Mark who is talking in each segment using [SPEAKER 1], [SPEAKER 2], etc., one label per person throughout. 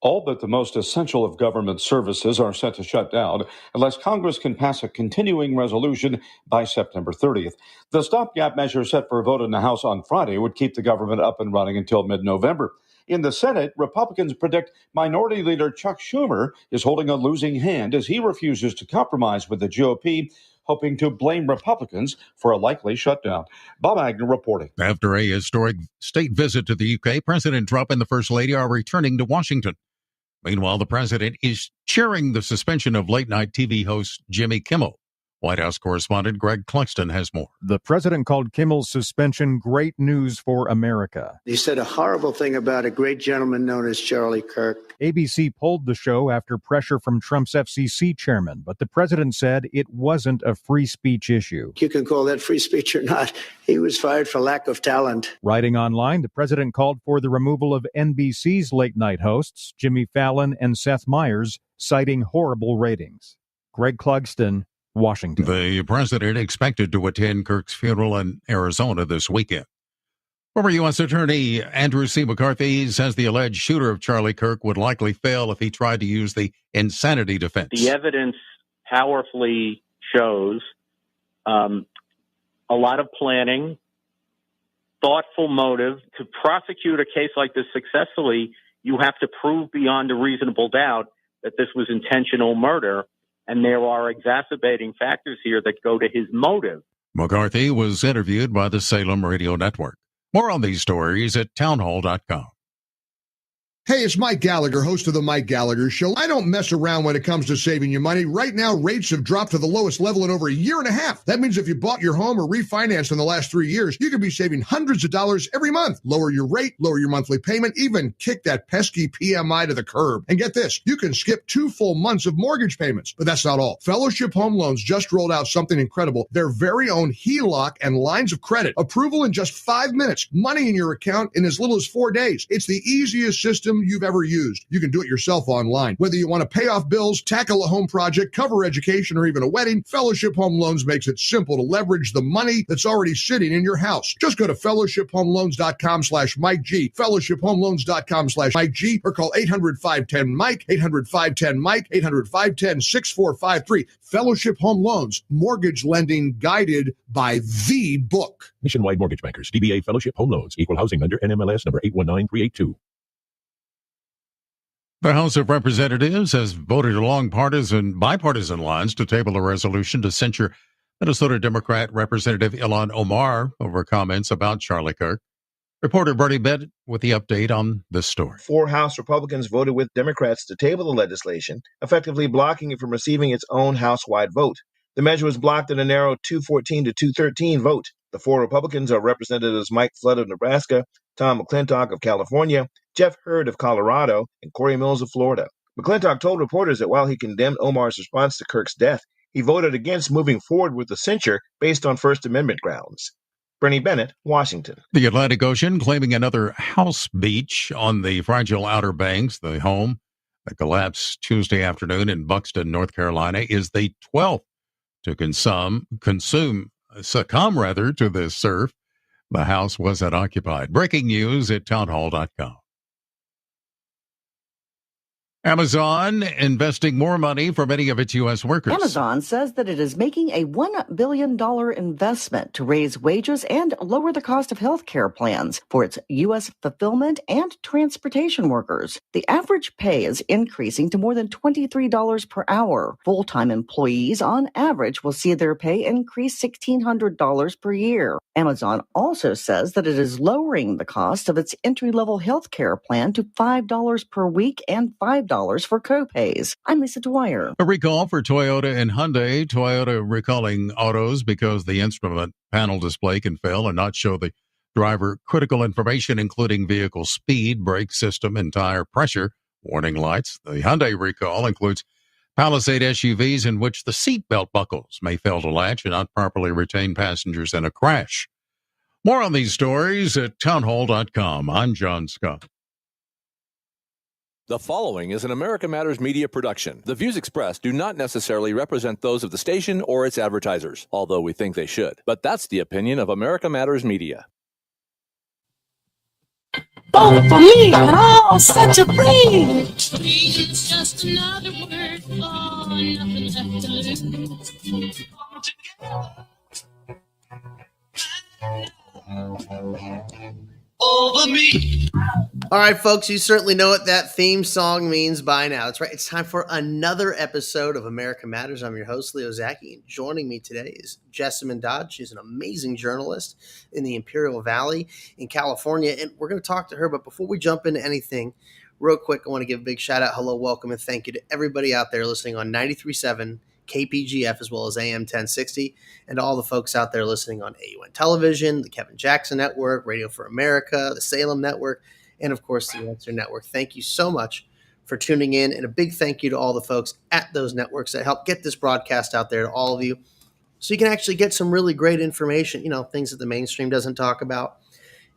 [SPEAKER 1] All but the most essential of government services are set to shut down unless Congress can pass a continuing resolution by September 30th. The stopgap measure set for a vote in the House on Friday would keep the government up and running until mid-November. In the Senate, Republicans predict Minority Leader Chuck Schumer is holding a losing hand as he refuses to compromise with the GOP, hoping to blame Republicans for a likely shutdown. Bob Agnew reporting.
[SPEAKER 2] After a historic state visit to the UK, President Trump and the First Lady are returning to Washington. Meanwhile, the president is cheering the suspension of late-night TV host Jimmy Kimmel. White House correspondent Greg Cluxton has more.
[SPEAKER 3] The president called Kimmel's suspension great news for America.
[SPEAKER 4] He said a horrible thing about a great gentleman known as Charlie Kirk.
[SPEAKER 3] ABC pulled the show after pressure from Trump's FCC chairman, but the president said it wasn't a free speech issue.
[SPEAKER 4] You can call that free speech or not. He was fired for lack of talent.
[SPEAKER 3] Writing online, the president called for the removal of NBC's late-night hosts, Jimmy Fallon and Seth Meyers, citing horrible ratings. Greg Clugston, Washington.
[SPEAKER 2] The president expected to attend Kirk's funeral in Arizona this weekend. Former U.S. Attorney Andrew C. McCarthy says the alleged shooter of Charlie Kirk would likely fail if he tried to use the insanity defense.
[SPEAKER 5] The evidence powerfully shows a lot of planning, thoughtful motive. To prosecute a case like this successfully, you have to prove beyond a reasonable doubt that this was intentional murder. And there are exacerbating factors here that go to his motive.
[SPEAKER 2] McCarthy was interviewed by the Salem Radio Network. More on these stories at townhall.com.
[SPEAKER 6] Hey, it's Mike Gallagher, host of The Mike Gallagher Show. I don't mess around when it comes to saving you money. Right now, rates have dropped to the lowest level in over a year and a half. That means if you bought your home or refinanced in the last 3 years, you could be saving hundreds of dollars every month. Lower your rate, lower your monthly payment, even kick that pesky PMI to the curb. And get this, you can skip 2 full months of mortgage payments. But that's not all. Fellowship Home Loans just rolled out something incredible. Their very own HELOC and lines of credit. Approval in just 5 minutes. Money in your account in as little as 4 days. It's the easiest system you've ever used. You can do it yourself online. Whether you want to pay off bills, tackle a home project, cover education, or even a wedding, Fellowship Home Loans makes it simple to leverage the money that's already sitting in your house. Just go to fellowshiphomeloans.com/Mike G, fellowshiphomeloans.com/Mike G, or call 800-510-MIKE, 800-510-MIKE, 800-510-6453. Fellowship Home Loans, mortgage lending guided by the book.
[SPEAKER 7] Nationwide Mortgage Bankers, DBA Fellowship Home Loans, Equal Housing Lender, NMLS number 819382.
[SPEAKER 2] The House of Representatives has voted along bipartisan lines to table a resolution to censure Minnesota Democrat Representative Ilhan Omar over comments about Charlie Kirk. Reporter Bernie Bennett with the update on this story.
[SPEAKER 8] 4 House Republicans voted with Democrats to table the legislation, effectively blocking it from receiving its own House-wide vote. The measure was blocked in a narrow 214 to 213 vote. The 4 Republicans are Representatives Mike Flood of Nebraska, Tom McClintock of California, Jeff Hurd of Colorado, and Corey Mills of Florida. McClintock told reporters that while he condemned Omar's response to Kirk's death, he voted against moving forward with the censure based on First Amendment grounds. Bernie Bennett, Washington.
[SPEAKER 2] The Atlantic Ocean claiming another house beach on the fragile Outer Banks. The home that collapsed Tuesday afternoon in Buxton, North Carolina, is the 12th to succumb to the surf. The house was unoccupied. Breaking news at townhall.com. Amazon investing more money for many of its U.S. workers.
[SPEAKER 9] Amazon says that it is making a $1 billion investment to raise wages and lower the cost of health care plans for its U.S. fulfillment and transportation workers. The average pay is increasing to more than $23 per hour. Full-time employees, on average, will see their pay increase $1,600 per year. Amazon also says that it is lowering the cost of its entry-level health care plan to $5 per week and $5 for co-pays. I'm Lisa Dwyer.
[SPEAKER 2] A recall for Toyota and Hyundai. Toyota recalling autos because the instrument panel display can fail and not show the driver critical information, including vehicle speed, brake system, and tire pressure warning lights. The Hyundai recall includes Palisade SUVs in which the seatbelt buckles may fail to latch and not properly retain passengers in a crash. More on these stories at townhall.com. I'm John Scott.
[SPEAKER 10] The following is an America Matters Media production. The views expressed do not necessarily represent those of the station or its advertisers, although we think they should. But that's the opinion of America Matters Media.
[SPEAKER 11] Vote for me and I'll set you free. It's just another word for nothing left to lose. Over me.
[SPEAKER 12] All right, folks, you certainly know what that theme song means by now. That's right. It's time for another episode of America Matters. I'm your host, Leo Zacky, and joining me today is Jessamyn Dodd. She's an amazing journalist in the Imperial Valley in California, and we're going to talk to her. But before we jump into anything, real quick, I want to give a big shout out, hello, welcome, and thank you to everybody out there listening on 93.7 KPGF as well as AM 1060, and all the folks out there listening on AUN Television, the Kevin Jackson Network, Radio for America, the Salem Network, and of course the Answer Network. Thank you so much for tuning in, and a big thank you to all the folks at those networks that help get this broadcast out there to all of you, so you can actually get some really great information, things that the mainstream doesn't talk about.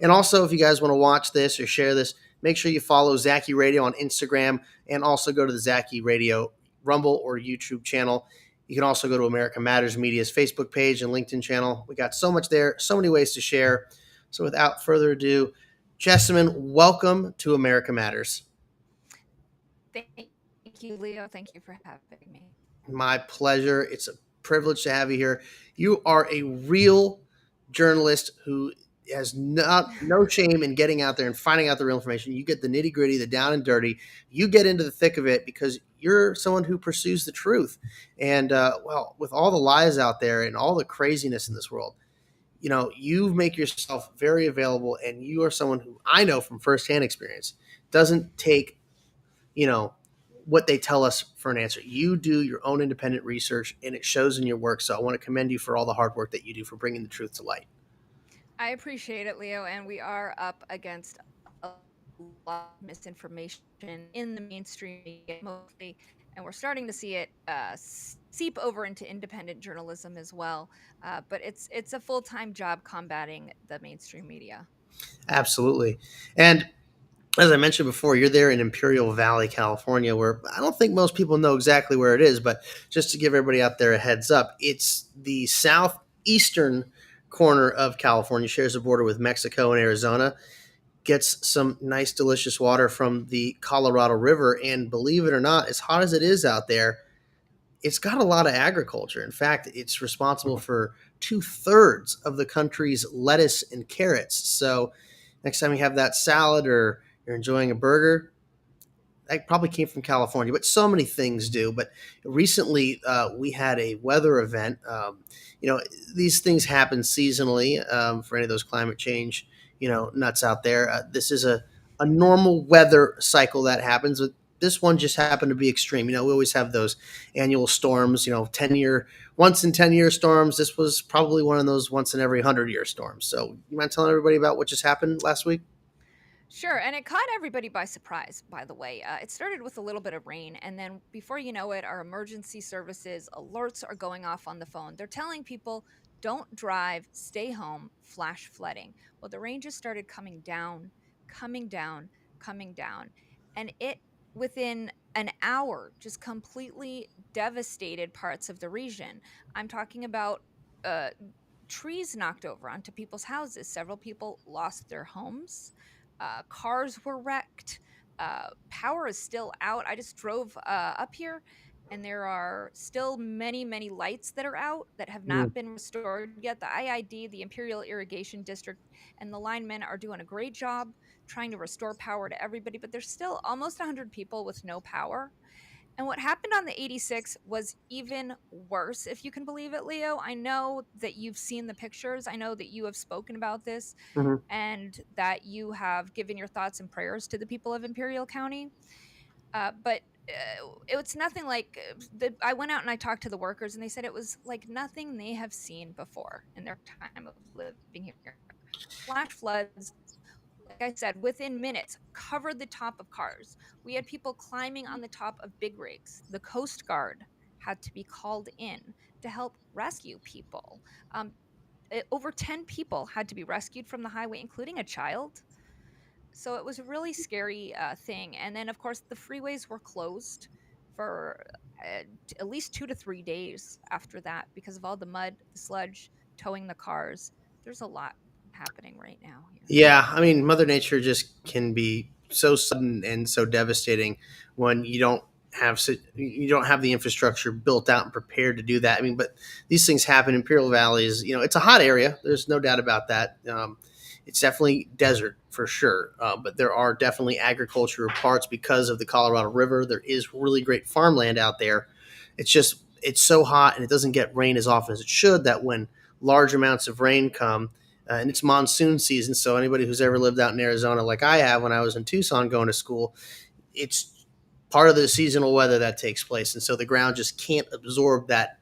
[SPEAKER 12] And also, if you guys want to watch this or share this, make sure you follow Zacky Radio on Instagram, and also go to the Zacky Radio Rumble or YouTube channel. You can also go to America Matters Media's Facebook page and LinkedIn channel. We got so much there, so many ways to share. So without further ado, Jessamyn, welcome to America Matters.
[SPEAKER 13] Thank you, Leo. Thank you for having me.
[SPEAKER 12] My pleasure. It's a privilege to have you here. You are a real journalist who has no shame in getting out there and finding out the real information. You get the nitty gritty, the down and dirty. You get into the thick of it because you're someone who pursues the truth. And with all the lies out there and all the craziness in this world, you make yourself very available, and you are someone who I know from firsthand experience doesn't take, what they tell us for an answer. You do your own independent research, and it shows in your work. So I want to commend you for all the hard work that you do for bringing the truth to light.
[SPEAKER 13] I appreciate it, Leo, and we are up against a lot of misinformation in the mainstream media mostly, and we're starting to see it seep over into independent journalism as well. But it's a full-time job combating the mainstream media.
[SPEAKER 12] Absolutely. And as I mentioned before, you're there in Imperial Valley, California, where I don't think most people know exactly where it is, but just to give everybody out there a heads up, it's the southeastern corner of California, shares the border with Mexico and Arizona, gets some nice, delicious water from the Colorado River. And believe it or not, as hot as it is out there, it's got a lot of agriculture. In fact, it's responsible for 2/3 of the country's lettuce and carrots. So next time you have that salad or you're enjoying a burger, that probably came from California, but so many things do. But recently we had a weather event. These things happen seasonally for any of those climate change, nuts out there. This is a normal weather cycle that happens. But this one just happened to be extreme. We always have those annual storms, once in 10-year storms. This was probably one of those once in every 100-year storms. So you mind telling everybody about what just happened last week?
[SPEAKER 13] Sure, and it caught everybody by surprise, by the way. It started with a little bit of rain, and then before you know it, our emergency services alerts are going off on the phone. They're telling people, don't drive, stay home, flash flooding. Well, the rain just started coming down, and it, within an hour, just completely devastated parts of the region. I'm talking about trees knocked over onto people's houses. Several people lost their homes. Cars were wrecked. Power is still out. I just drove up here, and there are still many, many lights that are out that have not been restored yet. The IID, the Imperial Irrigation District, and the linemen are doing a great job trying to restore power to everybody, but there's still almost 100 people with no power. And what happened on the 86 was even worse, if you can believe it, Leo. I know that you've seen the pictures. I know that you have spoken about this and that you have given your thoughts and prayers to the people of Imperial County. But it's nothing like I went out and I talked to the workers, and they said it was like nothing they have seen before in their time of living here. Flash floods, like I said, within minutes, covered the top of cars. We had people climbing on the top of big rigs. The Coast Guard had to be called in to help rescue people. Over 10 people had to be rescued from the highway, including a child. So it was a really scary thing. And then, of course, the freeways were closed for at least 2 to 3 days after that because of all the mud, the sludge, towing the cars. There's a lot happening right now here.
[SPEAKER 12] Yeah, I mean, Mother Nature just can be so sudden and so devastating when you don't have the infrastructure built out and prepared to do that. I mean, but these things happen. Imperial Valley is, it's a hot area. There's no doubt about that. It's definitely desert for sure, but there are definitely agricultural parts because of the Colorado River. There is really great farmland out there. It's so hot and it doesn't get rain as often as it should that when large amounts of rain come, and it's monsoon season, so anybody who's ever lived out in Arizona like I have when I was in Tucson going to school, it's part of the seasonal weather that takes place. And so the ground just can't absorb that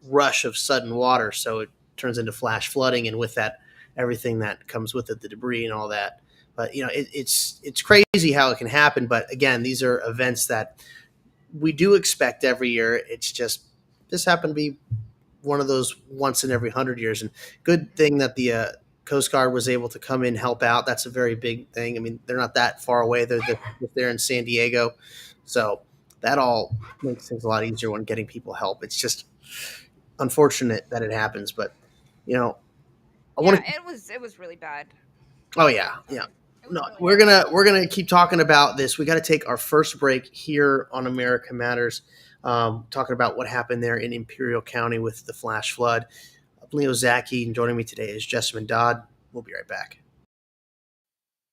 [SPEAKER 12] rush of sudden water, so it turns into flash flooding, and with that, everything that comes with it, the debris and all that. But, it's crazy how it can happen. But, again, these are events that we do expect every year. It's just this happened to be one of those once in every 100 years. And good thing that the Coast Guard was able to come in and help out. That's a very big thing. I mean, they're not that far away. They're in San Diego. So that all makes things a lot easier when getting people help. It's just unfortunate that it happens. But,
[SPEAKER 13] it was really bad.
[SPEAKER 12] Oh, yeah. Yeah. No, we're gonna keep talking about this. We got to take our first break here on America Matters, talking about what happened there in Imperial County with the flash flood. I'm Leo Zacky, and joining me today is Jessamyn Dodd. We'll be right back.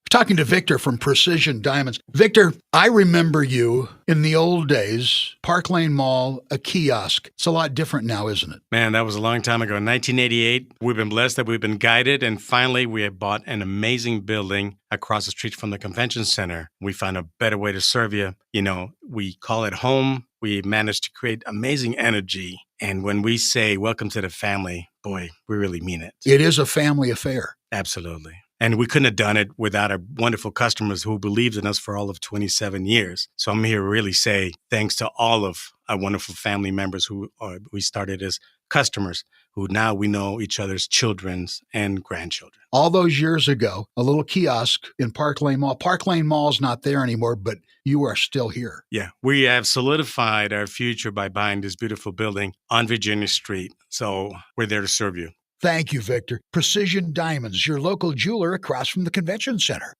[SPEAKER 14] Talking to Victor from Precision Diamonds. Victor, I remember you in the old days, Park Lane Mall, a kiosk. It's a lot different now, isn't it?
[SPEAKER 15] Man, that was a long time ago. 1988, we've been blessed that we've been guided, and finally we have bought an amazing building across the street from the convention center. We found a better way to serve you. We call it home. We managed to create amazing energy. And when we say welcome to the family, boy, we really mean it.
[SPEAKER 14] It is a family affair.
[SPEAKER 15] Absolutely. And we couldn't have done it without our wonderful customers who believed in us for all of 27 years. So I'm here to really say thanks to all of our wonderful family members who we started as customers, who now we know each other's children's and grandchildren.
[SPEAKER 14] All those years ago, a little kiosk in Park Lane Mall. Park Lane Mall's not there anymore, but you are still here.
[SPEAKER 15] Yeah, we have solidified our future by buying this beautiful building on Virginia Street. So we're there to serve you.
[SPEAKER 14] Thank you, Victor. Precision Diamonds, your local jeweler across from the convention center.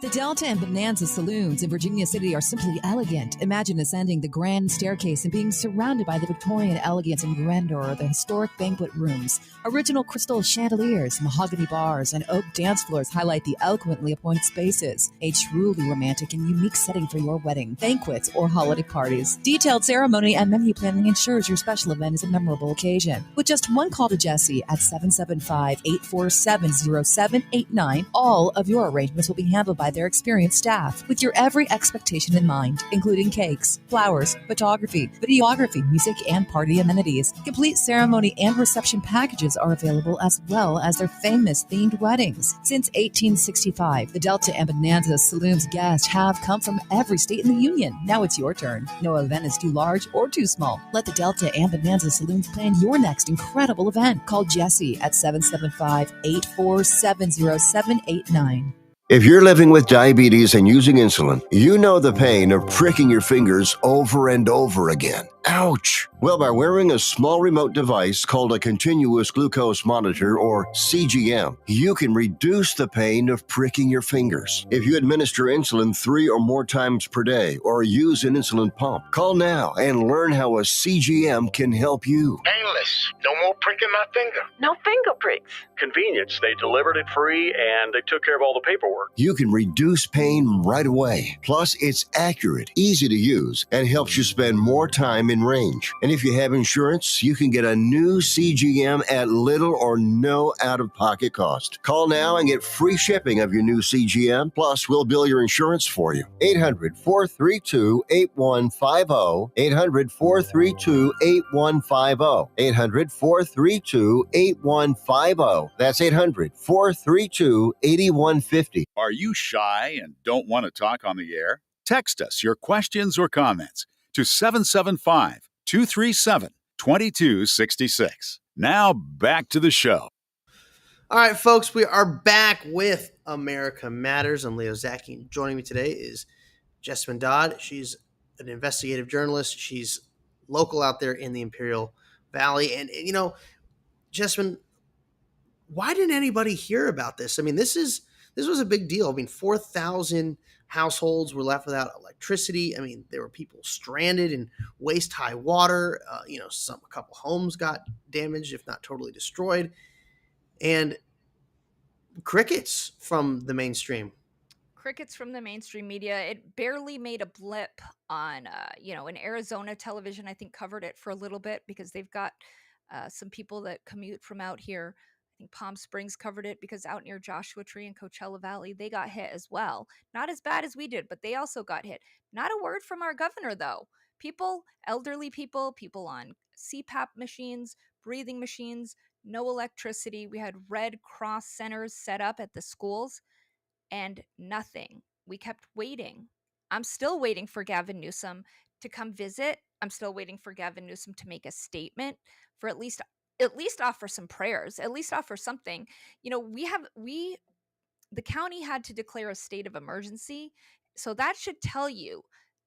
[SPEAKER 16] The Delta and Bonanza saloons in Virginia City are simply elegant. Imagine ascending the grand staircase and being surrounded by the Victorian elegance and grandeur of the historic banquet rooms. Original crystal chandeliers, mahogany bars, and oak dance floors highlight the eloquently appointed spaces. A truly romantic and unique setting for your wedding, banquets, or holiday parties. Detailed ceremony and menu planning ensures your special event is a memorable occasion. With just one call to Jesse at 775-847-0789, all of your arrangements will be handled by their experienced staff with your every expectation in mind, including cakes, flowers, photography, videography, music, and party amenities. Complete ceremony and reception packages are available, as well as their famous themed weddings. Since 1865, the Delta and Bonanza Saloons guests have come from every state in the union. Now it's your turn. No event is too large or too small. Let the Delta and Bonanza Saloons plan your next incredible event. Call Jesse at 775-847-0789.
[SPEAKER 17] If you're living with diabetes and using insulin, you know the pain of pricking your fingers over and over again. Ouch! Well, by wearing a small remote device called a continuous glucose monitor, or CGM, you can reduce the pain of pricking your fingers. If you administer insulin 3 or more times per day or use an insulin pump, call now and learn how a CGM can help you.
[SPEAKER 18] Painless. No more pricking my finger.
[SPEAKER 19] No finger pricks.
[SPEAKER 18] Convenience. They delivered it free and they took care of all the paperwork.
[SPEAKER 17] You can reduce pain right away. Plus, it's accurate, easy to use, and helps you spend more time in range. And if you have insurance, you can get a new CGM at little or no out-of-pocket cost. Call now and get free shipping of your new CGM. Plus, we'll bill your insurance for you. 800-432-8150. 800-432-8150. 800-432-8150. That's 800-432-8150.
[SPEAKER 20] Are you shy and don't want to talk on the air? Text us your questions or comments to 775-237-2266. Now back to the show.
[SPEAKER 12] All right, folks, we are back with America Matters. I'm Leo Zacky, and joining me today is Jessamyn Dodd. She's an investigative journalist. She's local out there in the Imperial Valley. And you know, Jessamyn, Why didn't anybody hear about this? I mean, this was a big deal. I mean, 4,000 households were left without electricity. I mean, there were people stranded in waist high water. A couple homes got damaged, if not totally destroyed, and crickets from the mainstream.
[SPEAKER 13] Crickets from the mainstream media. It barely made a blip on, in Arizona television. I think covered it for a little bit because they've got some people that commute from out here. I think Palm Springs covered it because out near Joshua Tree and Coachella Valley, they got hit as well. Not as bad as we did, but they also got hit. Not a word from our governor, though. People, elderly people on CPAP machines, breathing machines, no electricity. We had Red Cross centers set up at the schools and nothing. We kept waiting. I'm still waiting for Gavin Newsom to come visit. I'm still waiting for Gavin Newsom to make a statement, for at least offer some prayers, at least offer something. The county had to declare a state of emergency, so that should tell you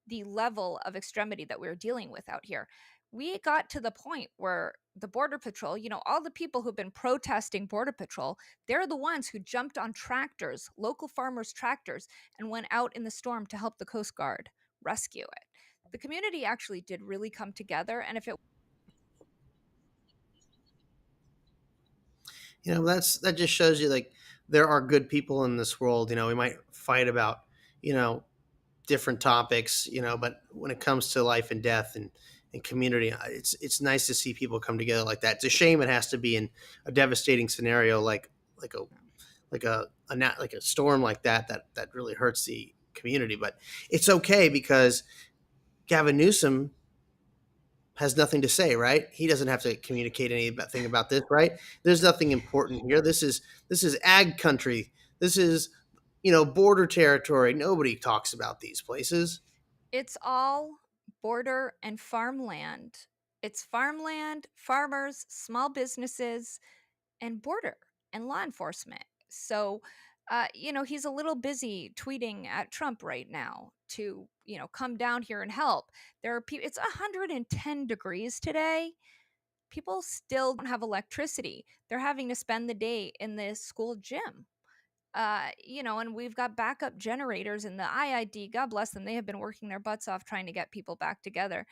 [SPEAKER 13] the level of extremity that we're dealing with out here. We got to the point where the Border Patrol, all the people who've been protesting Border Patrol, they're the ones who jumped on tractors, local farmers' tractors, and went out in the storm to help the Coast Guard rescue it. The community actually did really come together, and if it
[SPEAKER 12] that just shows you, like, there are good people in this world. We might fight about, different topics, but when it comes to life and death and community, it's nice to see people come together like that. It's a shame it has to be in a devastating scenario like a storm like that really hurts the community. But it's okay because Gavin Newsom has nothing to say, right? He doesn't have to communicate anything about this, right? There's nothing important here. This is ag country. This is, border territory. Nobody talks about these places.
[SPEAKER 13] It's all border and farmland. It's farmland, farmers, small businesses, and border and law enforcement. So, he's a little busy tweeting at Trump right now to, come down here and help. There are people, it's 110 degrees today. People still don't have electricity. They're having to spend the day in the school gym. And we've got backup generators in the IID. God bless them. They have been working their butts off trying to get people back together.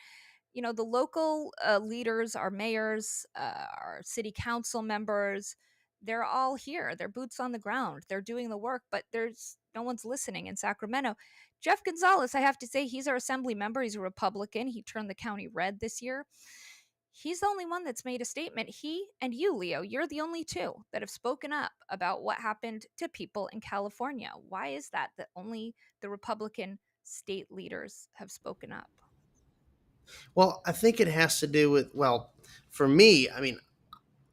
[SPEAKER 13] The local leaders, our mayors, our city council members, they're all here. They're boots on the ground. They're doing the work, but there's no one's listening in Sacramento. Jeff Gonzalez, I have to say, he's our assembly member. He's a Republican. He turned the county red this year. He's the only one that's made a statement. He and you, Leo, you're the only two that have spoken up about what happened to people in California. Why is that only the Republican state leaders have spoken up?
[SPEAKER 12] Well, I think it has to do with, for me, I mean,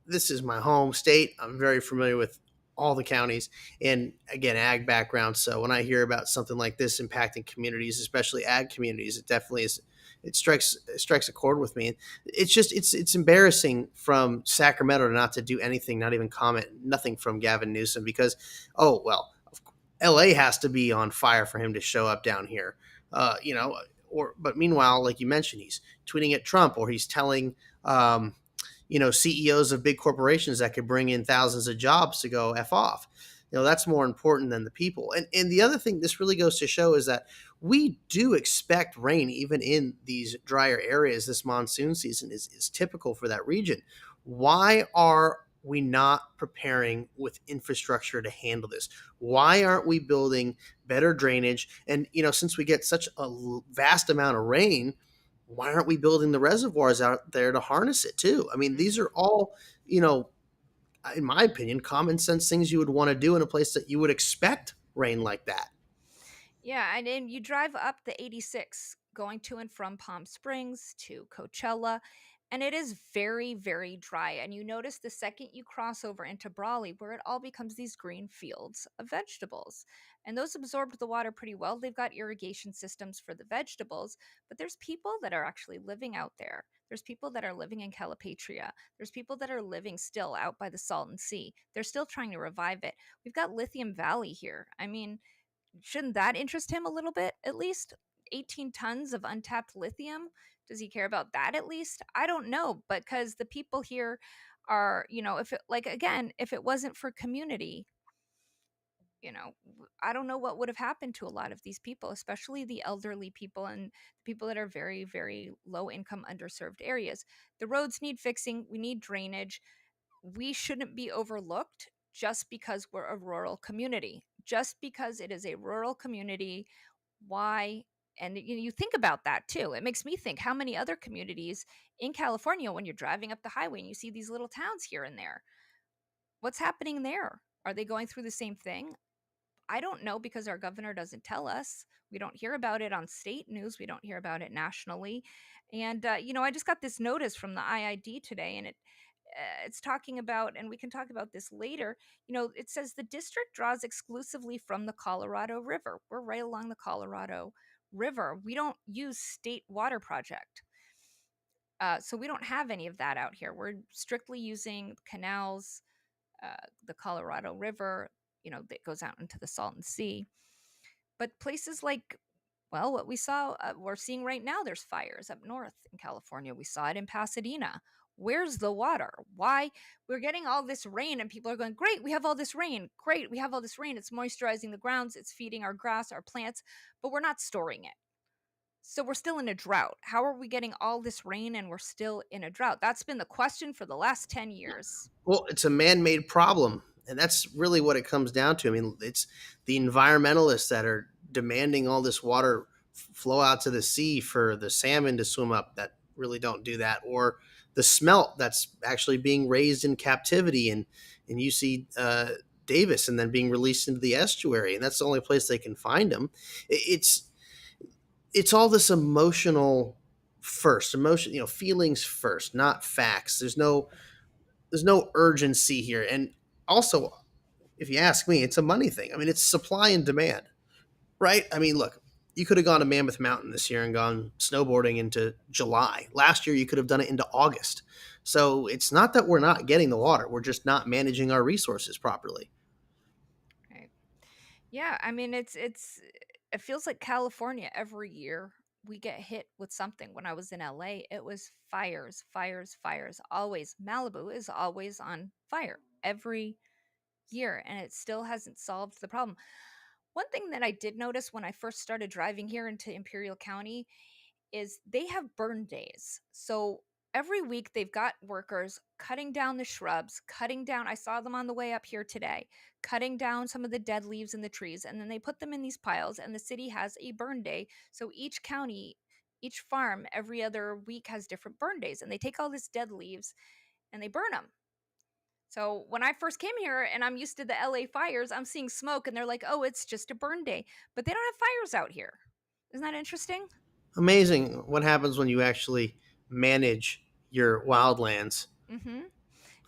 [SPEAKER 12] this is my home state. I'm very familiar with all the counties and, again, ag background. So when I hear about something like this impacting communities, especially ag communities, it definitely is. It strikes a chord with me. It's just it's embarrassing from Sacramento not to do anything, not even comment, nothing from Gavin Newsom because, LA has to be on fire for him to show up down here, but meanwhile, like you mentioned, he's tweeting at Trump or he's telling, CEOs of big corporations that could bring in thousands of jobs to go F off. That's more important than the people. And the other thing this really goes to show is that we do expect rain even in these drier areas. This monsoon season is typical for that region. Why are we not preparing with infrastructure to handle this? Why aren't we building better drainage? And, since we get such a vast amount of rain, why aren't we building the reservoirs out there to harness it too? I mean, these are all, in my opinion, common sense things you would want to do in a place that you would expect rain like that.
[SPEAKER 13] Yeah, and then you drive up the 86 going to and from Palm Springs to Coachella, and it is very, very dry. And you notice the second you cross over into Brawley, where it all becomes these green fields of vegetables. And those absorbed the water pretty well. They've got irrigation systems for the vegetables, but there's people that are actually living out there. There's people that are living in Calipatria. There's people that are living still out by the Salton Sea. They're still trying to revive it. We've got Lithium Valley here. I mean, shouldn't that interest him a little bit, at least? 18 tons of untapped lithium. Does he care about that at least? I don't know, because the people here are, if it, like, again, if it wasn't for community, I don't know what would have happened to a lot of these people, especially the elderly people and people that are very, very low income, underserved areas. The roads need fixing. We need drainage. We shouldn't be overlooked just because we're a rural community. Just because it is a rural community, why? And you think about that too. It makes me think, how many other communities in California, when you're driving up the highway and you see these little towns here and there, what's happening there? Are they going through the same thing? I don't know, because our governor doesn't tell us. We don't hear about it on state news. We don't hear about it nationally. And I just got this notice from the IID today, and it's talking about, and we can talk about this later. It says the district draws exclusively from the Colorado River. We're right along the Colorado River. We don't use state water project. So we don't have any of that out here. We're strictly using canals, the Colorado River, that goes out into the Salton Sea. But places like, well, what we saw, we're seeing right now, there's fires up north in California. We saw it in Pasadena. Where's the water? Why? We're getting all this rain and people are going, great, we have all this rain. Great, we have all this rain. It's moisturizing the grounds. It's feeding our grass, our plants, but we're not storing it. So we're still in a drought. How are we getting all this rain and we're still in a drought? That's been the question for the last 10 years.
[SPEAKER 12] Well, it's a man-made problem. And that's really what it comes down to. I mean, it's the environmentalists that are demanding all this water flow out to the sea for the salmon to swim up that really don't do that, or the smelt that's actually being raised in captivity in UC Davis and then being released into the estuary. And that's the only place they can find them. It's all this emotional first, feelings first, not facts. There's no urgency here. And also, if you ask me, it's a money thing. I mean, it's supply and demand, right? I mean, look, you could have gone to Mammoth Mountain this year and gone snowboarding into July. Last year, you could have done it into August. So it's not that we're not getting the water. We're just not managing our resources properly.
[SPEAKER 13] Right. Yeah. I mean, it feels like California every year we get hit with something. When I was in LA, it was fires, always. Malibu is always on fire every year, and it still hasn't solved the problem. One thing that I did notice when I first started driving here into Imperial County is they have burn days. So every week they've got workers cutting down the shrubs, I saw them on the way up here today, cutting down some of the dead leaves in the trees, and then they put them in these piles, and the city has a burn day. So each county, each farm every other week has different burn days, and they take all this dead leaves and they burn them. So when I first came here and I'm used to the LA fires, I'm seeing smoke and they're like, oh, it's just a burn day. But they don't have fires out here. Isn't that interesting?
[SPEAKER 12] Amazing what happens when you actually manage your wildlands.
[SPEAKER 13] Mm-hmm.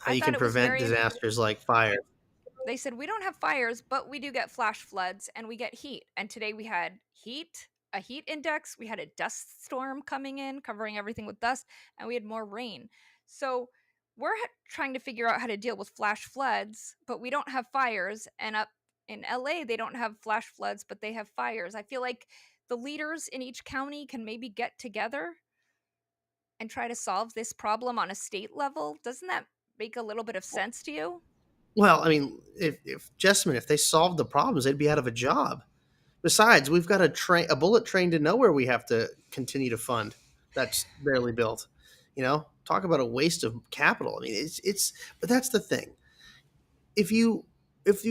[SPEAKER 12] How you can prevent disasters like fire.
[SPEAKER 13] They said, we don't have fires, but we do get flash floods and we get heat. And today we had a heat index. We had a dust storm coming in, covering everything with dust, and we had more rain. So we're trying to figure out how to deal with flash floods, but we don't have fires. And up in LA, they don't have flash floods, but they have fires. I feel like the leaders in each county can maybe get together and try to solve this problem on a state level. Doesn't that make a little bit of sense to you?
[SPEAKER 12] Well, I mean, if Jessamyn, if they solved the problems, they'd be out of a job. Besides, we've got a bullet train to nowhere we have to continue to fund that's barely built. Talk about a waste of capital. I mean, but that's the thing. If you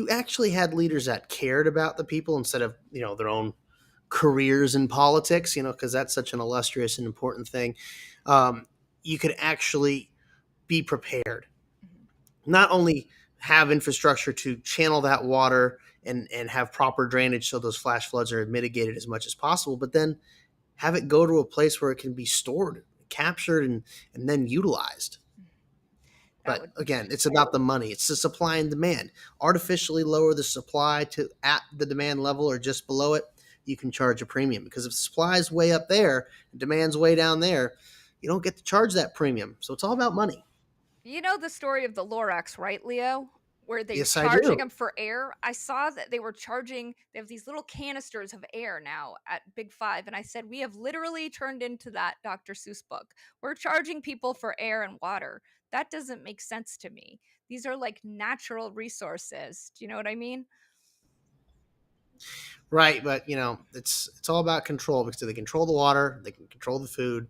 [SPEAKER 12] actually had leaders that cared about the people instead of, their own careers in politics, because that's such an illustrious and important thing, you could actually be prepared. Not only have infrastructure to channel that water and have proper drainage so those flash floods are mitigated as much as possible, but then have it go to a place where it can be stored, captured, and then utilized. But again, it's about the money. It's the supply and demand. Artificially lower the supply to at the demand level or just below it, you can charge a premium. Because if supply is way up there and demand's way down there, you don't get to charge that premium. So it's all about money.
[SPEAKER 13] You know the story of the Lorax, right, Leo? where they're
[SPEAKER 12] Yes, I
[SPEAKER 13] charging
[SPEAKER 12] do.
[SPEAKER 13] them for air. I saw that they have these little canisters of air now at Big Five. And I said, we have literally turned into that Dr. Seuss book. We're charging people for air and water. That doesn't make sense to me. These are like natural resources. Do you know what I mean?
[SPEAKER 12] Right, but it's all about control, because if they control the water, they can control the food.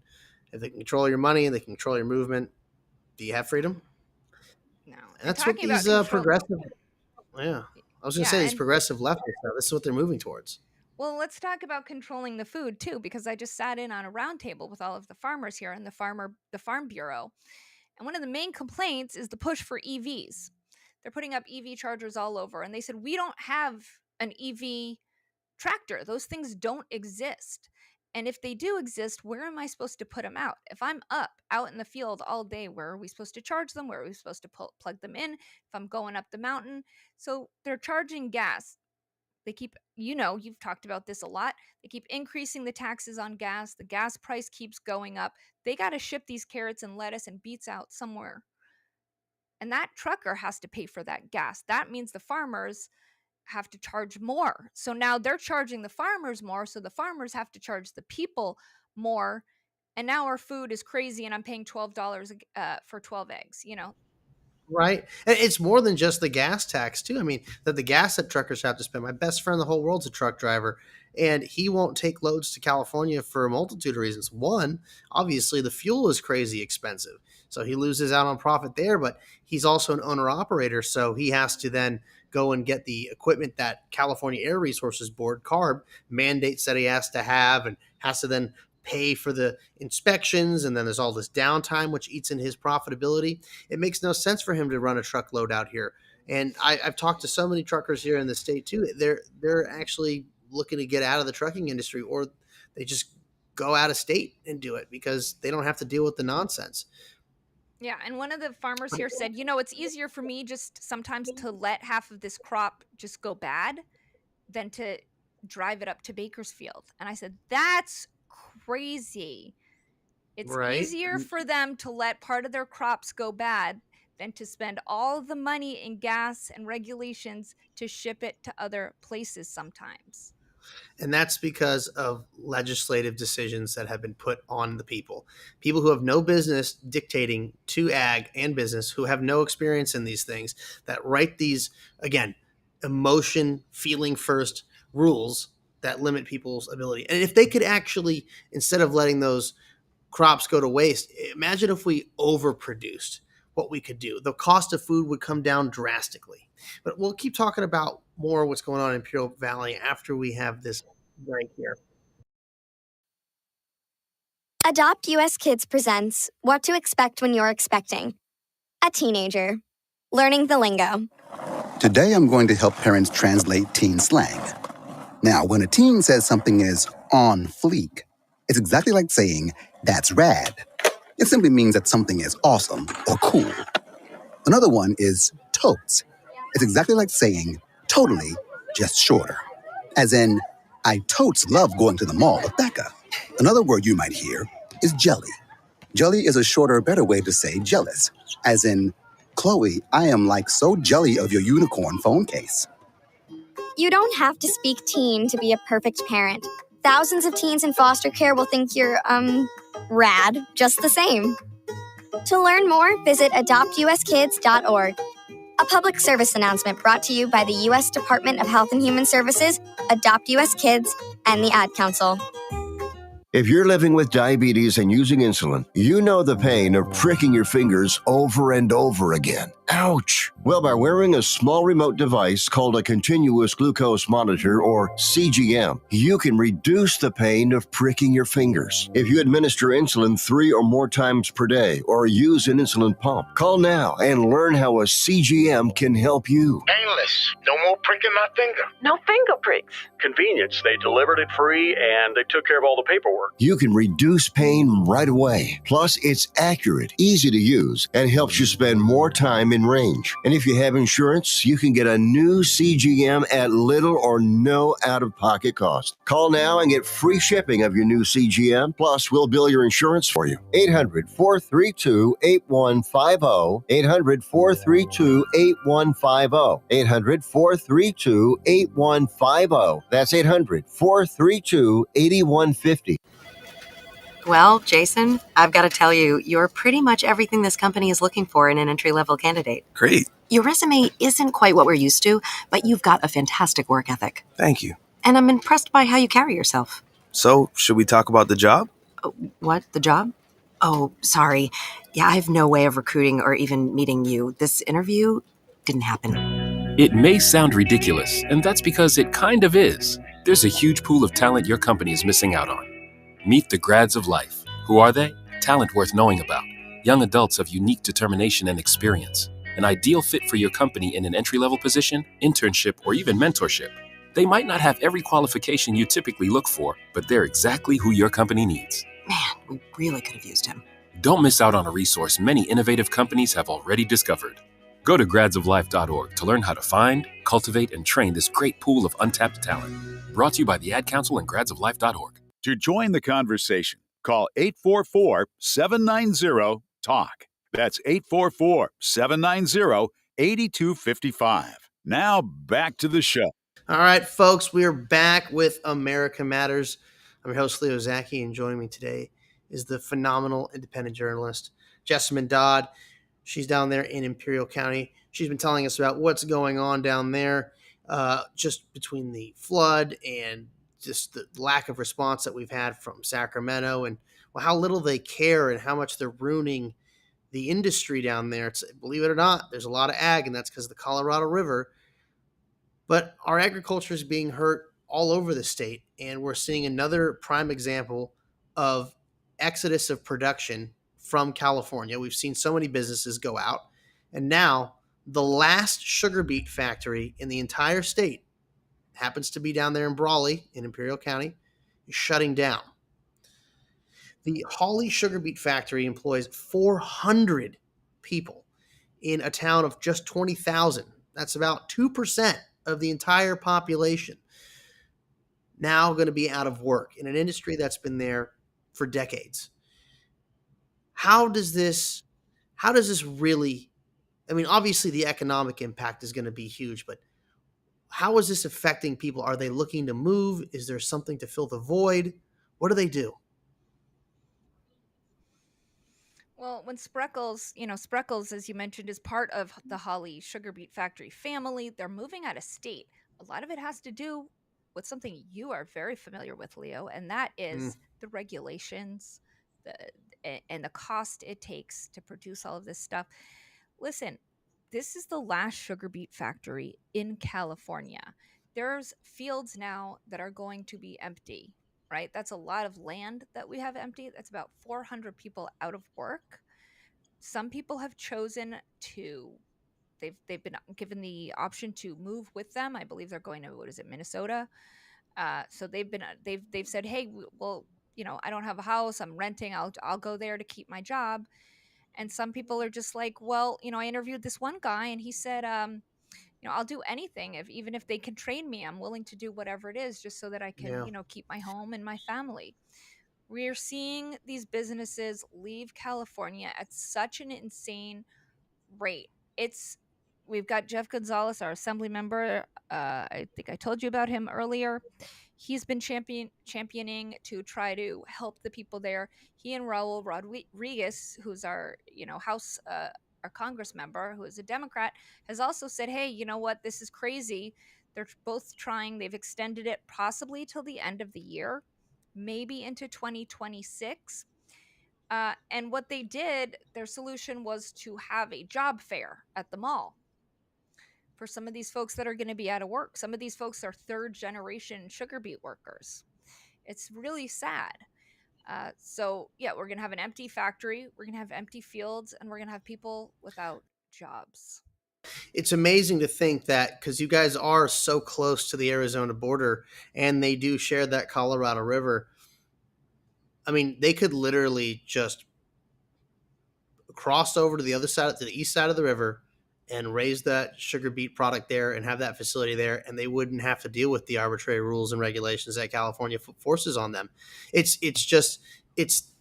[SPEAKER 12] If they can control your money and they can control your movement, do you have freedom?
[SPEAKER 13] No.
[SPEAKER 12] And that's what these progressive. Yeah, I was going to say these progressive leftists. This is what they're moving towards.
[SPEAKER 13] Well, let's talk about controlling the food too, because I just sat in on a roundtable with all of the farmers here in the Farm Bureau, and one of the main complaints is the push for EVs. They're putting up EV chargers all over, and they said we don't have an EV tractor. Those things don't exist. And if they do exist, where am I supposed to put them out? If I'm out in the field all day, where are we supposed to charge them? Where are we supposed to plug them in? If I'm going up the mountain? So they're charging gas. They keep, you've talked about this a lot. They keep increasing the taxes on gas. The gas price keeps going up. They got to ship these carrots and lettuce and beets out somewhere. And that trucker has to pay for that gas. That means the farmers have to charge more. So now they're charging the farmers more, so the farmers have to charge the people more. And now our food is crazy, and I'm paying $12 for 12 eggs,
[SPEAKER 12] Right. And it's more than just the gas tax, too. I mean, the gas that truckers have to spend. My best friend in the whole world's a truck driver, and he won't take loads to California for a multitude of reasons. One, obviously, the fuel is crazy expensive, so he loses out on profit there, but he's also an owner-operator, so he has to then go and get the equipment that California Air Resources Board, CARB, mandates that he has to have, and has to then pay for the inspections, and then there's all this downtime, which eats in his profitability. It makes no sense for him to run a truckload out here. And I've talked to so many truckers here in the state, too. They're actually looking to get out of the trucking industry, or they just go out of state and do it because they don't have to deal with the nonsense.
[SPEAKER 13] Yeah, and one of the farmers here said, it's easier for me just sometimes to let half of this crop just go bad than to drive it up to Bakersfield. And I said, that's crazy. It's easier for them to let part of their crops go bad than to spend all the money in gas and regulations to ship it to other places sometimes.
[SPEAKER 12] And that's because of legislative decisions that have been put on the people who have no business dictating to ag and business, who have no experience in these things, that write these, again, emotion, feeling first rules that limit people's ability. And if they could actually, instead of letting those crops go to waste, imagine if we overproduced what we could do. The cost of food would come down drastically. But we'll keep talking about more what's going on in Imperial Valley after we have this break here.
[SPEAKER 19] Adopt US Kids presents What to Expect When You're Expecting. A teenager. Learning the lingo.
[SPEAKER 21] Today I'm going to help parents translate teen slang. Now, when a teen says something is on fleek, it's exactly like saying, that's rad. It simply means that something is awesome or cool. Another one is totes. It's exactly like saying, totally, just shorter. As in, I totes love going to the mall with Becca. Another word you might hear is jelly. Jelly is a shorter, better way to say jealous. As in, Chloe, I am like so jelly of your unicorn phone case.
[SPEAKER 19] You don't have to speak teen to be a perfect parent. Thousands of teens in foster care will think you're, rad, just the same. To learn more, visit adoptuskids.org. A public service announcement brought to you by the U.S. Department of Health and Human Services, Adopt U.S. Kids, and the Ad Council.
[SPEAKER 17] If you're living with diabetes and using insulin, you know the pain of pricking your fingers over and over again. Ouch! Well, by wearing a small remote device called a continuous glucose monitor, or CGM, you can reduce the pain of pricking your fingers. If you administer insulin 3 or more times per day or use an insulin pump, call now and learn how a CGM can help you.
[SPEAKER 18] Painless. No more pricking my finger.
[SPEAKER 22] No finger pricks.
[SPEAKER 18] Convenience. They delivered it free and they took care of all the paperwork.
[SPEAKER 17] You can reduce pain right away. Plus, it's accurate, easy to use, and helps you spend more time in within range. And if you have insurance, you can get a new CGM at little or no out-of-pocket cost. Call now and get free shipping of your new CGM, plus we'll bill your insurance for you. 800-432-8150. 800-432-8150. 800-432-8150. That's 800-432-8150.
[SPEAKER 1] Well, Jason, I've got to tell you, you're pretty much everything this company is looking for in an entry-level candidate.
[SPEAKER 22] Great.
[SPEAKER 1] Your resume isn't quite what we're used to, but you've got a fantastic work ethic.
[SPEAKER 22] Thank you.
[SPEAKER 1] And I'm impressed by how you carry yourself.
[SPEAKER 22] So, should we talk about the job?
[SPEAKER 1] What? The job? Oh, sorry. Yeah, I have no way of recruiting or even meeting you. This interview didn't happen.
[SPEAKER 23] It may sound ridiculous, and that's because it kind of is. There's a huge pool of talent your company is missing out on. Meet the grads of life. Who are they? Talent worth knowing about. Young adults of unique determination and experience. An ideal fit for your company in an entry-level position, internship, or even mentorship. They might not have every qualification you typically look for, but they're exactly who your company needs.
[SPEAKER 1] Man, we really could have used him.
[SPEAKER 23] Don't miss out on a resource many innovative companies have already discovered. Go to gradsoflife.org to learn how to find, cultivate, and train this great pool of untapped talent. Brought to you by the Ad Council and gradsoflife.org.
[SPEAKER 20] To join the conversation, call 844-790-TALK. That's 844-790-8255. Now back to the show.
[SPEAKER 12] All right, folks, we are back with America Matters. I'm your host, Leo Zacky, and joining me today is the phenomenal independent journalist, Jessamyn Dodd. She's down there in Imperial County. She's been telling us about what's going on down there, just between the flood and just the lack of response that we've had from Sacramento, and how little they care and how much they're ruining the industry down there. Believe it or not, there's a lot of ag, and that's because of the Colorado River. But our agriculture is being hurt all over the state, and we're seeing another prime example of exodus of production from California. We've seen so many businesses go out, and now the last sugar beet factory in the entire state happens to be down there in Brawley in Imperial County, is shutting down. The Hawley Sugar Beet Factory employs 400 people in a town of just 20,000. That's about 2% of the entire population. Now going to be out of work in an industry that's been there for decades. How does this really, I mean, obviously the economic impact is going to be huge, but how is this affecting people? Are they looking to move? Is there something to fill the void? What do they do?
[SPEAKER 13] Well, when Spreckles, Spreckles, as you mentioned, is part of the Hawley Sugar Beet Factory family, they're moving out of state. A lot of it has to do with something you are very familiar with, Leo, and that is the regulations, and the cost it takes to produce all of this stuff. Listen, this is the last sugar beet factory in California. There's fields now that are going to be empty, right? That's a lot of land that we have empty. That's about 400 people out of work. Some people have chosen to, they've been given the option to move with them. I believe they're going to, Minnesota. So they've said, hey, well, I don't have a house. I'm renting. I'll go there to keep my job. And some people are just like, well, I interviewed this one guy and he said, I'll do anything. Even if they can train me, I'm willing to do whatever it is just so that I can, keep my home and my family. We're seeing these businesses leave California at such an insane rate. We've got Jeff Gonzalez, our assembly member. I think I told you about him earlier. He's been championing to try to help the people there. He and Raul Rodriguez, who's our, House, our Congress member, who is a Democrat, has also said, hey, you know what? This is crazy. They're both trying. They've extended it possibly till the end of the year, maybe into 2026. And what they did, their solution was to have a job fair at the mall for some of these folks that are going to be out of work. Some of these folks are third generation sugar beet workers. It's really sad. So yeah, we're going to have an empty factory. We're going to have empty fields, and we're going to have people without jobs.
[SPEAKER 12] It's amazing to think that, because you guys are so close to the Arizona border and they do share that Colorado River. I mean, they could literally just cross over to the other side, to the east side of the river, and raise that sugar beet product there and have that facility there, and they wouldn't have to deal with the arbitrary rules and regulations that California forces on them. It's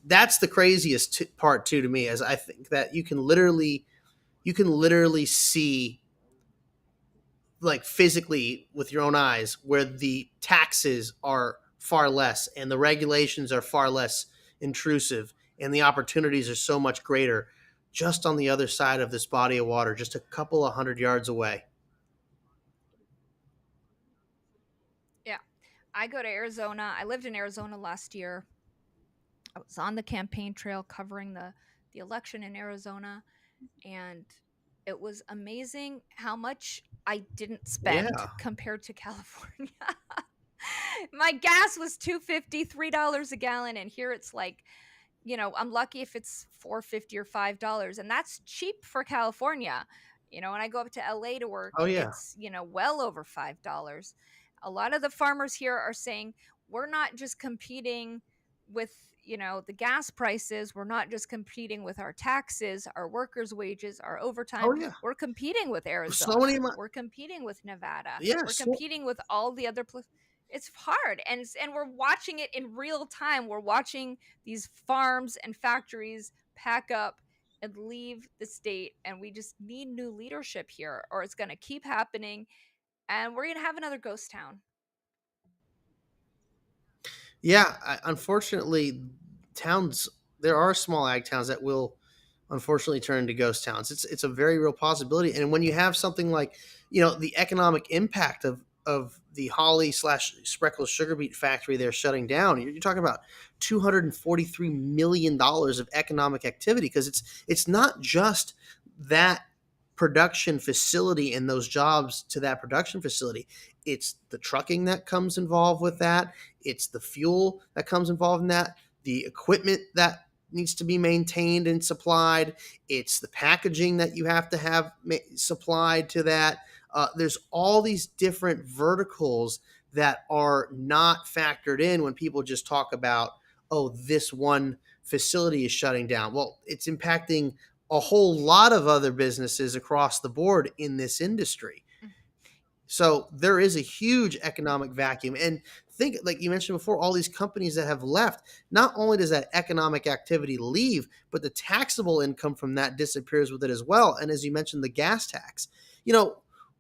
[SPEAKER 12] that's the craziest part too to me, as I think that you can literally see, like, physically with your own eyes, where the taxes are far less and the regulations are far less intrusive and the opportunities are so much greater just on the other side of this body of water, just a couple of 100 yards away.
[SPEAKER 13] Yeah. I go to Arizona. I lived in Arizona last year. I was on the campaign trail covering the election in Arizona, and it was amazing how much I didn't spend compared to California. My gas was $2.50, $3 a gallon, and here it's like, I'm lucky if it's $4.50 or $5, and that's cheap for California. When I go up to LA to work, it's well over $5. A lot of the farmers here are saying, we're not just competing with the gas prices, we're not just competing with our taxes, our workers' wages, our overtime. We're competing with Arizona. We're competing with Nevada. We're competing with all the other places. It's hard, and we're watching it in real time. We're watching these farms and factories pack up and leave the state, and we just need new leadership here, or it's going to keep happening, and we're going to have another ghost town.
[SPEAKER 12] Yeah, unfortunately, there are small ag towns that will unfortunately turn into ghost towns. It's a very real possibility. And when you have something like, the economic impact of the Holly / Spreckles sugar beet factory they're shutting down, you're talking about $243 million of economic activity, because it's not just that production facility and those jobs to that production facility. It's the trucking that comes involved with that. It's the fuel that comes involved in that, the equipment that needs to be maintained and supplied. It's the packaging that you have to have supplied to that. There's all these different verticals that are not factored in when people just talk about, this one facility is shutting down. Well, it's impacting a whole lot of other businesses across the board in this industry. So there is a huge economic vacuum. And think, like you mentioned before, all these companies that have left, not only does that economic activity leave, but the taxable income from that disappears with it as well. And as you mentioned, the gas tax,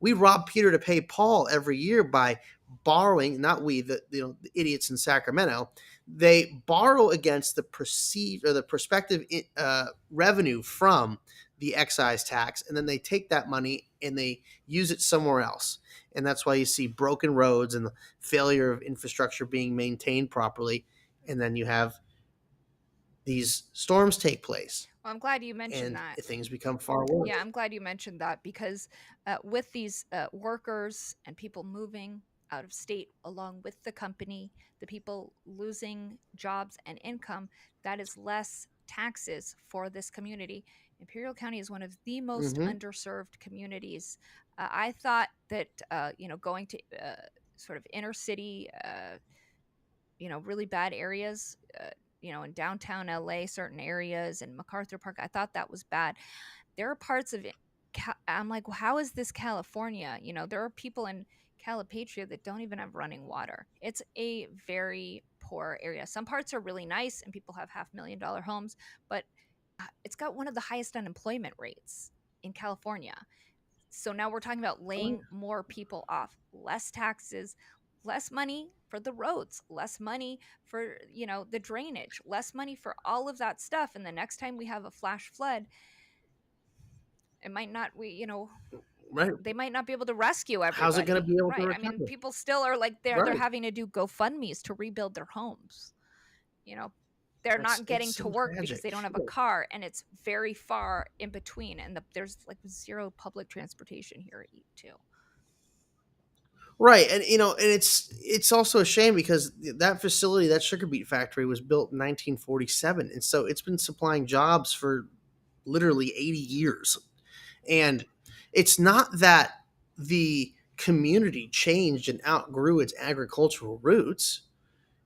[SPEAKER 12] we rob Peter to pay Paul every year by borrowing, not we, the idiots in Sacramento. They borrow against the perceived or the prospective revenue from the excise tax, and then they take that money and they use it somewhere else. And that's why you see broken roads and the failure of infrastructure being maintained properly. And then you have these storms take place.
[SPEAKER 13] Well, I'm glad you mentioned
[SPEAKER 12] and
[SPEAKER 13] that.
[SPEAKER 12] Things become far worse.
[SPEAKER 13] Yeah, I'm glad you mentioned that, because with these workers and people moving out of state along with the company, the people losing jobs and income, that is less taxes for this community. Imperial County is one of the most underserved communities. I thought that, going to sort of inner city, really bad areas, in downtown LA, certain areas, and MacArthur Park, I thought that was bad. There are parts of it, I'm like, well, how is this California? There are people in Calipatria that don't even have running water. It's a very poor area. Some parts are really nice and people have $500,000 homes, but it's got one of the highest unemployment rates in California. So now we're talking about laying more people off, less taxes, less money for the roads, less money for, the drainage, less money for all of that stuff. And the next time we have a flash flood, it might not,
[SPEAKER 12] right.
[SPEAKER 13] They might not be able to rescue everybody.
[SPEAKER 12] How's it going to be able to
[SPEAKER 13] recover?
[SPEAKER 12] recover?
[SPEAKER 13] I mean, people still are like, they're having to do GoFundMes to rebuild their homes. They're not getting to work because they don't have a car, and it's very far in between. And there's like zero public transportation here too.
[SPEAKER 12] Right. And, and it's also a shame because that facility, that sugar beet factory, was built in 1947. And so it's been supplying jobs for literally 80 years. And it's not that the community changed and outgrew its agricultural roots.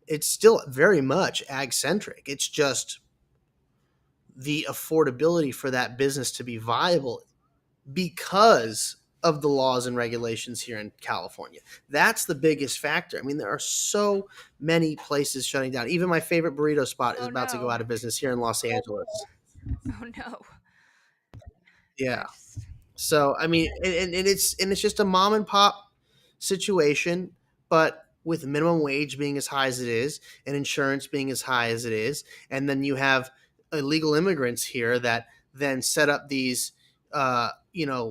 [SPEAKER 12] It's still very much ag-centric. It's just the affordability for that business to be viable because of the laws and regulations here in California. That's the biggest factor. I mean, there are so many places shutting down. Even my favorite burrito spot is about to go out of business here in Los Angeles.
[SPEAKER 13] Oh no.
[SPEAKER 12] Yeah. So I mean, and it's just a mom and pop situation, but with minimum wage being as high as it is, and insurance being as high as it is, and then you have illegal immigrants here that then set up these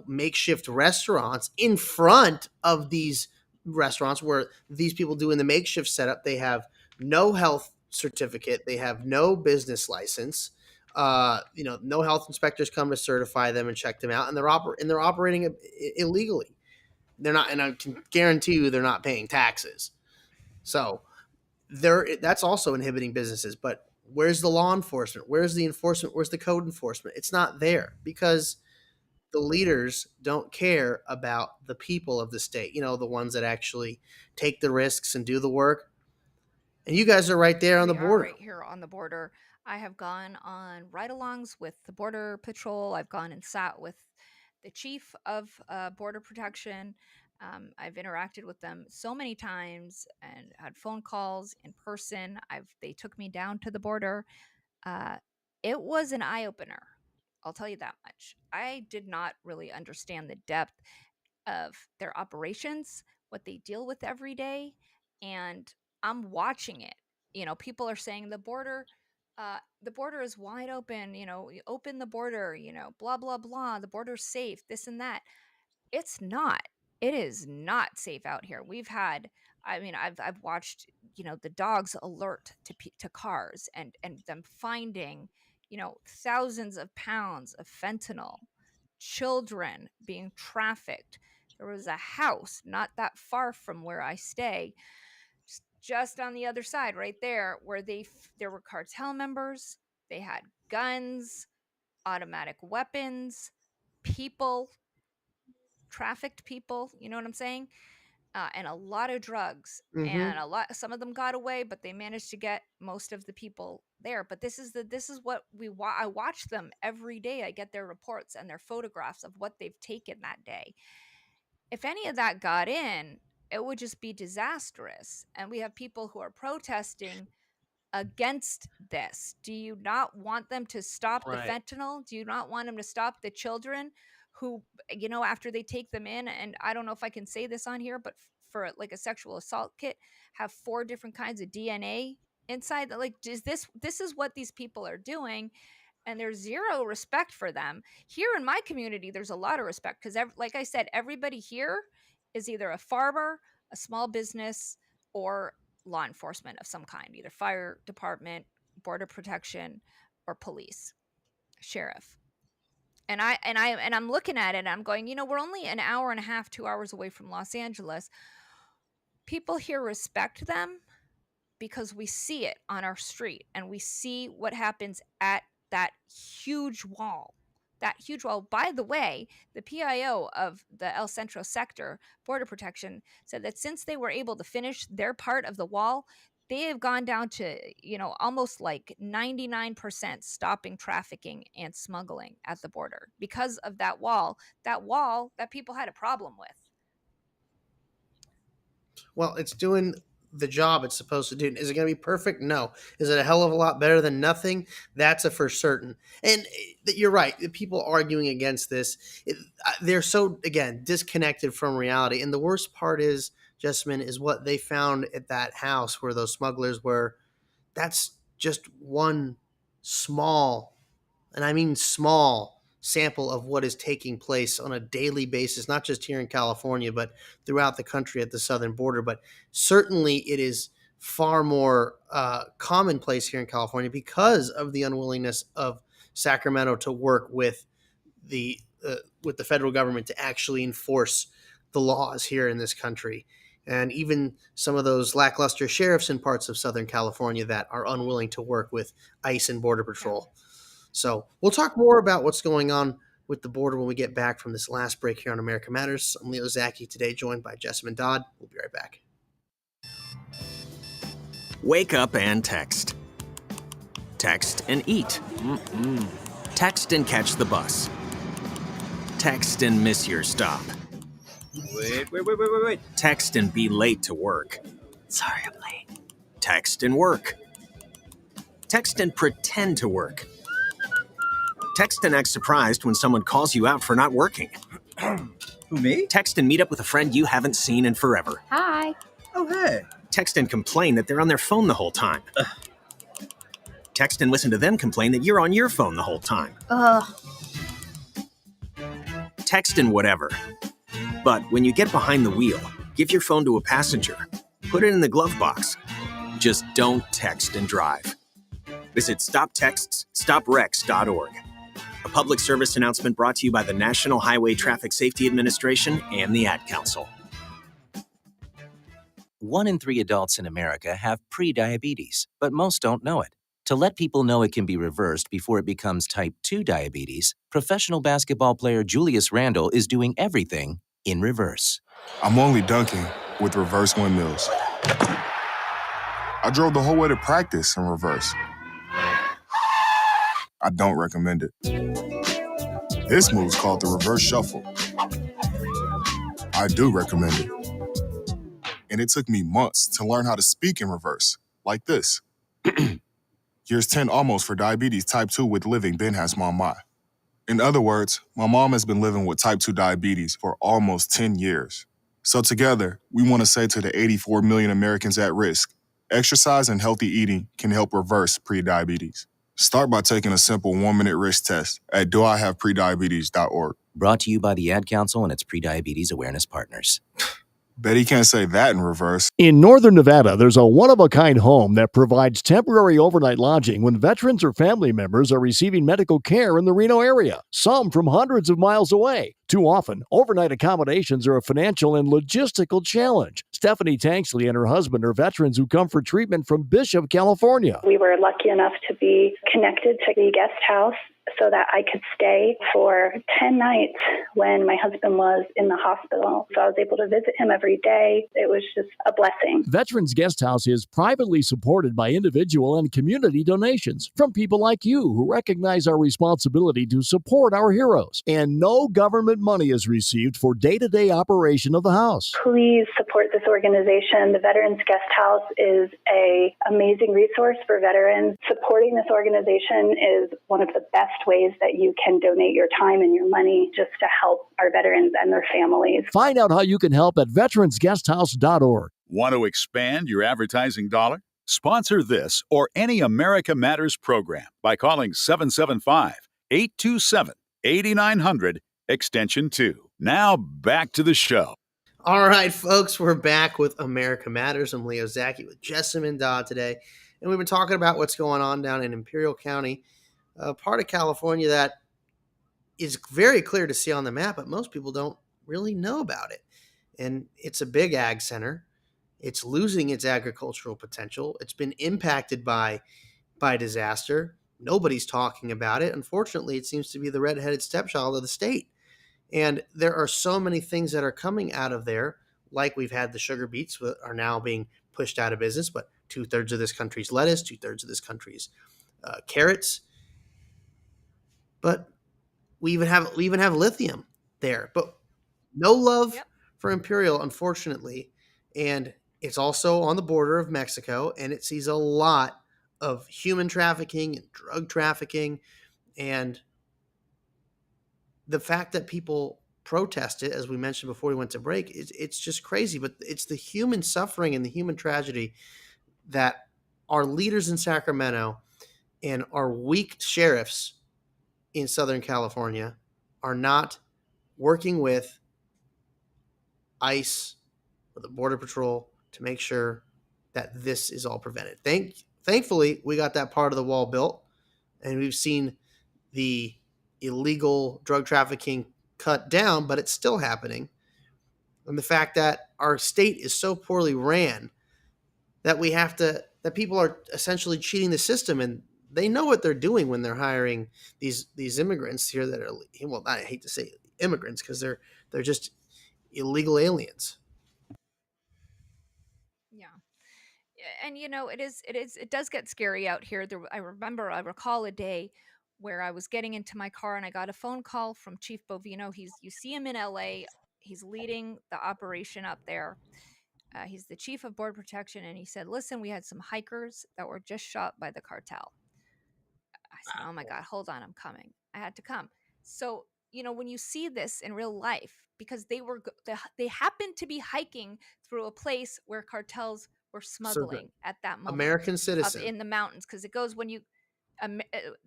[SPEAKER 12] makeshift restaurants in front of these restaurants where these people doing the makeshift setup, they have no health certificate, they have no business license. No health inspectors come to certify them and check them out, and they're operating illegally. They're not, and I can guarantee you they're not paying taxes. So that's also inhibiting businesses. But where's the law enforcement? Where's the enforcement? Where's the code enforcement? It's not there because the leaders don't care about the people of the state, the ones that actually take the risks and do the work. And you guys are right there on the border.
[SPEAKER 13] Right here on the border. I have gone on ride-alongs with the Border Patrol. I've gone and sat with the chief of Border Protection. I've interacted with them so many times and had phone calls in person. They took me down to the border. It was an eye-opener. I'll tell you that much. I did not really understand the depth of their operations, what they deal with every day, and I'm watching it. People are saying the border is wide open. You open the border. Blah blah blah. The border's safe. This and that. It's not. It is not safe out here. I've watched the dogs alert to cars and them finding thousands of pounds of fentanyl, children being trafficked. There was a house not that far from where I stay, just on the other side right there, where there were cartel members. They had guns, automatic weapons, trafficked people, you know what I'm saying? And a lot of drugs. And some of them got away, but they managed to get most of the people there. But this is what I watch them every day. I get their reports and their photographs of what they've taken that day. If any of that got in, it would just be disastrous. And we have people who are protesting against this. Do you not want them to stop the fentanyl? Do you not want them to stop the children who, after they take them in, and I don't know if I can say this on here, but for like a sexual assault kit, have 4 different kinds of DNA inside? Like, this is what these people are doing, and there's zero respect for them. Here in my community, there's a lot of respect because, like I said, everybody here is either a farmer, a small business, or law enforcement of some kind, either fire department, border protection, or police, sheriff. And I'm looking at it and I'm going, we're only an hour and a half, 2 hours away from Los Angeles. People here respect them because we see it on our street and we see what happens at that huge wall. That huge wall. By the way, the PIO of the El Centro sector, Border Protection, said that since they were able to finish their part of the wall, they have gone down to, almost like 99% stopping trafficking and smuggling at the border because of that wall that people had a problem with.
[SPEAKER 12] Well, it's doing the job it's supposed to do. Is it going to be perfect? No. Is it a hell of a lot better than nothing? That's a for certain. And you're right. The people arguing against this, they're so, again, disconnected from reality. And the worst part is, Jessamyn, is what they found at that house where those smugglers were. That's just one small, and I mean small, sample of what is taking place on a daily basis, not just here in California, but throughout the country at the southern border. But certainly it is far more commonplace here in California because of the unwillingness of Sacramento to work with the federal government to actually enforce the laws here in this country. And even some of those lackluster sheriffs in parts of Southern California that are unwilling to work with ICE and Border Patrol. So we'll talk more about what's going on with the border when we get back from this last break here on America Matters. I'm Leo Zacky, today joined by Jessamyn Dodd. We'll be right back.
[SPEAKER 3] Wake up and text. Text and eat. Text and catch the bus. Text and miss your stop. Wait. Text and be late to work.
[SPEAKER 1] Sorry, I'm late.
[SPEAKER 3] Text and work. Text and pretend to work. Text and act surprised when someone calls you out for not working.
[SPEAKER 4] Who, me?
[SPEAKER 3] Text and meet up with a friend you haven't seen in forever.
[SPEAKER 19] Hi.
[SPEAKER 4] Oh, hey.
[SPEAKER 3] Text and complain that they're on their phone the whole time. Text and listen to them complain that you're on your phone the whole time.
[SPEAKER 19] Ugh.
[SPEAKER 3] Text and whatever. But when you get behind the wheel, give your phone to a passenger. Put it in the glove box. Just don't text and drive. Visit StopTextsStopWrecks.org. A public service announcement brought to you by the National Highway Traffic Safety Administration and the Ad Council.
[SPEAKER 5] 1 in 3 adults in America have prediabetes, but most don't know it. To let people know it can be reversed before it becomes type 2 diabetes, professional basketball player Julius Randle is doing everything in reverse.
[SPEAKER 6] I'm only dunking with reverse windmills. I drove the whole way to practice in reverse. I don't recommend it. This move's called the reverse shuffle. I do recommend it. And it took me months to learn how to speak in reverse, like this. Years 10 almost for diabetes type 2 with living Ben has mama. In other words, my mom has been living with type 2 diabetes for almost 10 years. So together, we want to say to the 84 million Americans at risk, exercise and healthy eating can help reverse prediabetes. Start by taking a simple 1-minute risk test at doihaveprediabetes.org.
[SPEAKER 5] Brought to you by the Ad Council and its prediabetes awareness partners.
[SPEAKER 6] Bet he can't say that in reverse.
[SPEAKER 24] In Northern Nevada, there's a one-of-a-kind home that provides temporary overnight lodging when veterans or family members are receiving medical care in the Reno area, some from hundreds of miles away. Too often, overnight accommodations are a financial and logistical challenge. Stephanie Tanksley and her husband are veterans who come for treatment from Bishop, California.
[SPEAKER 25] We were lucky enough to be connected to the guest house so that I could stay for 10 nights when my husband was in the hospital. So I was able to visit him every day. It was just a blessing.
[SPEAKER 24] Veterans Guest House is privately supported by individual and community donations from people like you who recognize our responsibility to support our heroes. And no government money is received for day-to-day operation of the house.
[SPEAKER 25] Please support this organization. The Veterans Guest House is an amazing resource for veterans. Supporting this organization is one of the best ways that you can donate your time and your money just to help our veterans and their families.
[SPEAKER 24] Find out how you can help at veteransguesthouse.org.
[SPEAKER 20] Want to expand your advertising dollar? Sponsor this or any America Matters program by calling 775-827-8900, extension 2. Now back to the show.
[SPEAKER 12] All right, folks, we're back with America Matters. I'm Leo Zacky with Jessamyn Dodd today, and we've been talking about what's going on down in Imperial County, a part of California that is very clear to see on the map, but most people don't really know about it. And it's a big ag center. It's losing its agricultural potential. It's been impacted by disaster. Nobody's talking about it. Unfortunately, it seems to be the redheaded stepchild of the state. And there are so many things that are coming out of there, like we've had the sugar beets that are now being pushed out of business, but 2/3 of this country's lettuce, 2/3 of this country's carrots. But we even have lithium there, but no love for Imperial, unfortunately. And it's also on the border of Mexico, and it sees a lot of human trafficking and drug trafficking. And the fact that people protest it, as we mentioned before we went to break, it's just crazy. But it's the human suffering and the human tragedy that our leaders in Sacramento and our weak sheriffs in Southern California are not working with ICE or the Border Patrol to make sure that this is all prevented. Thankfully, we got that part of the wall built, and we've seen the illegal drug trafficking cut down, but it's still happening. And the fact that our state is so poorly ran that that people are essentially cheating the system, and they know what they're doing when they're hiring these immigrants here that are, well, I hate to say immigrants because they're just illegal aliens.
[SPEAKER 13] Yeah. And it does get scary out here. I recall a day where I was getting into my car and I got a phone call from Chief Bovino. You see him in LA. He's leading the operation up there. He's the chief of border protection, and he said, "Listen, we had some hikers that were just shot by the cartel." I said, "Oh my God, hold on, I'm coming." I had to come. So, when you see this in real life, because they happened to be hiking through a place where cartels were smuggling at that moment,
[SPEAKER 12] American
[SPEAKER 13] up
[SPEAKER 12] citizen.
[SPEAKER 13] in the mountains, because it goes when you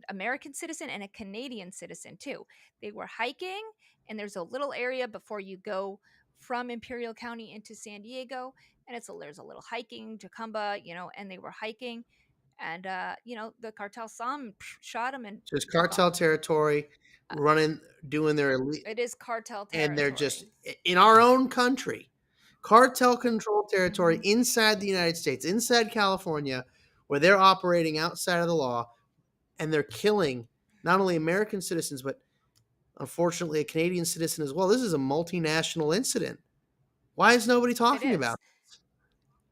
[SPEAKER 13] American citizen and a Canadian citizen too. They were hiking, and there's a little area before you go from Imperial County into San Diego, and there's a little hiking, Jacumba, and they were hiking, and the cartel saw him, shot him, and
[SPEAKER 12] Just
[SPEAKER 13] took
[SPEAKER 12] cartel
[SPEAKER 13] off.
[SPEAKER 12] territory, doing their elite,
[SPEAKER 13] It is cartel
[SPEAKER 12] and
[SPEAKER 13] territory.
[SPEAKER 12] they're just in our own country, cartel controlled territory
[SPEAKER 13] Mm-hmm.
[SPEAKER 12] inside the United States, inside California, where they're operating outside of the law, and they're killing not only American citizens, but unfortunately a Canadian citizen as well. This is a multinational incident. Why is nobody talking about it?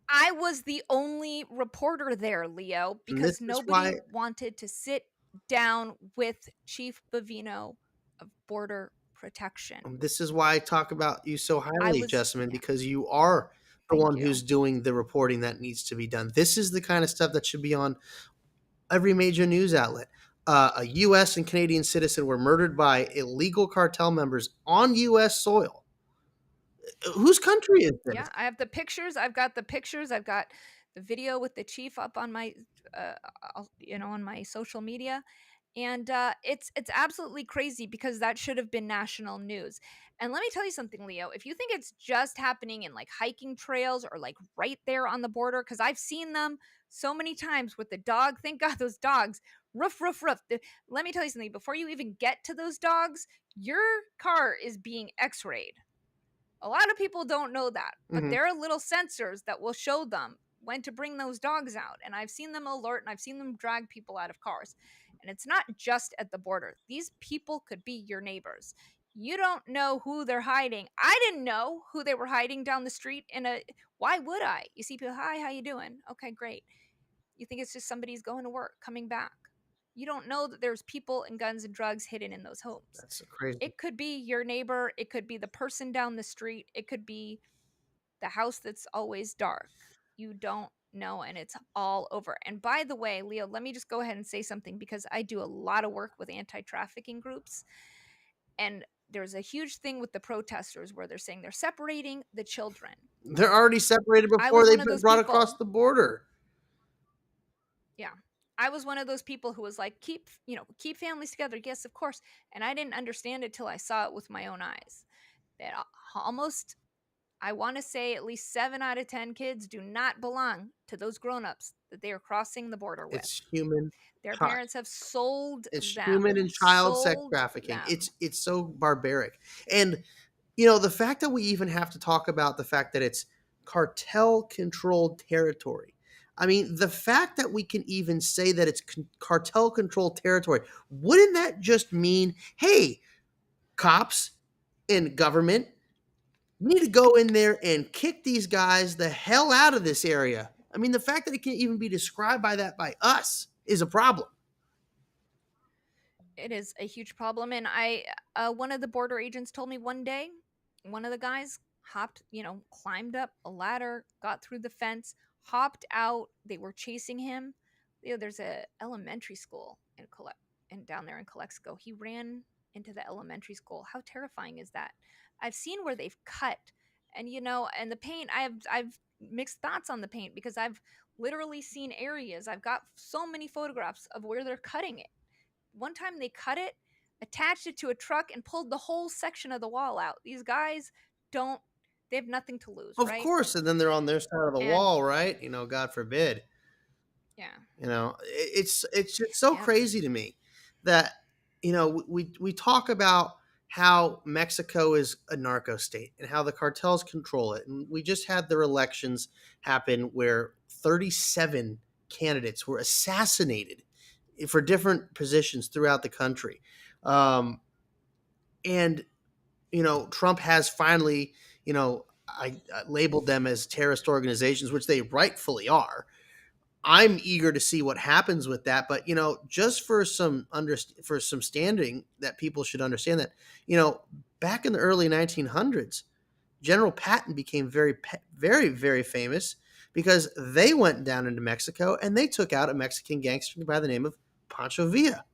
[SPEAKER 13] I was the only reporter there, Leo, because nobody wanted to sit down with Chief Bovino of Border Protection.
[SPEAKER 12] This is why I talk about you so highly, Jessamyn, because you are the one who's doing the reporting that needs to be done. This is the kind of stuff that should be on every major news outlet. A U.S. and Canadian citizen were murdered by illegal cartel members on U.S. soil. Whose country is this?
[SPEAKER 13] Yeah, I have the pictures. I've got the pictures. I've got the video with the chief up on my, on my social media, and it's absolutely crazy because that should have been national news. And let me tell you something, Leo. If you think it's just happening in like hiking trails or like right there on the border, because I've seen them so many times with the dog. Thank God those dogs. Roof, roof, roof. Let me tell you something. Before you even get to those dogs, your car is being X-rayed. A lot of people don't know that, but there are little sensors that will show them when to bring those dogs out. And I've seen them alert, and I've seen them drag people out of cars. And it's not just at the border. These people could be your neighbors. You don't know who they're hiding. I didn't know who they were hiding down the street why would I? You see people, "Hi, how you doing?" Okay, great. You think it's just somebody's going to work, coming back. You don't know that there's people and guns and drugs hidden in those homes.
[SPEAKER 12] That's so crazy.
[SPEAKER 13] It could be your neighbor. It could be the person down the street. It could be the house that's always dark. You don't know, and it's all over. And by the way, Leo, let me just go ahead and say something, because I do a lot of work with anti-trafficking groups. And there's a huge thing with the protesters where they're saying they're separating the children.
[SPEAKER 12] They're already separated before they've been brought across the border.
[SPEAKER 13] Yeah. I was one of those people who was like, keep families together. Yes, of course. And I didn't understand it till I saw it with my own eyes. That almost, I want to say at least 7 out of 10 kids do not belong to those grown-ups that they are crossing the border with.
[SPEAKER 12] It's human.
[SPEAKER 13] Their parents have sold
[SPEAKER 12] It's
[SPEAKER 13] them.
[SPEAKER 12] human and child sex
[SPEAKER 13] Sold
[SPEAKER 12] trafficking.
[SPEAKER 13] them.
[SPEAKER 12] It's so barbaric. And the fact that we even have to talk about the fact that it's cartel controlled territory. I mean, the fact that we can even say that it's cartel controlled territory, wouldn't that just mean, hey, cops and government, you need to go in there and kick these guys the hell out of this area? I mean, the fact that it can even be described by us is a problem.
[SPEAKER 13] It is a huge problem. And one of the border agents told me one day, one of the guys climbed up a ladder, got through the fence, hopped out. They were chasing him. There's a elementary school down there in Calexico. He ran into the elementary school. How terrifying is that? I've seen where they've cut, and and the paint. I've mixed thoughts on the paint, because I've literally seen areas. I've got so many photographs of where they're cutting it. One time they cut it, attached it to a truck, and pulled the whole section of the wall out. These guys they have nothing to lose,
[SPEAKER 12] Of
[SPEAKER 13] right?
[SPEAKER 12] course, and then they're on their side of the wall, right? God forbid.
[SPEAKER 13] Yeah.
[SPEAKER 12] It's just so crazy to me that we talk about how Mexico is a narco state and how the cartels control it. And we just had their elections happen where 37 candidates were assassinated for different positions throughout the country. And Trump has finally, I labeled them as terrorist organizations, which they rightfully are. I'm eager to see what happens with that. But just for some standing that people should understand that back in the early 1900s, General Patton became very, very, very famous because they went down into Mexico and they took out a Mexican gangster by the name of Pancho Villa.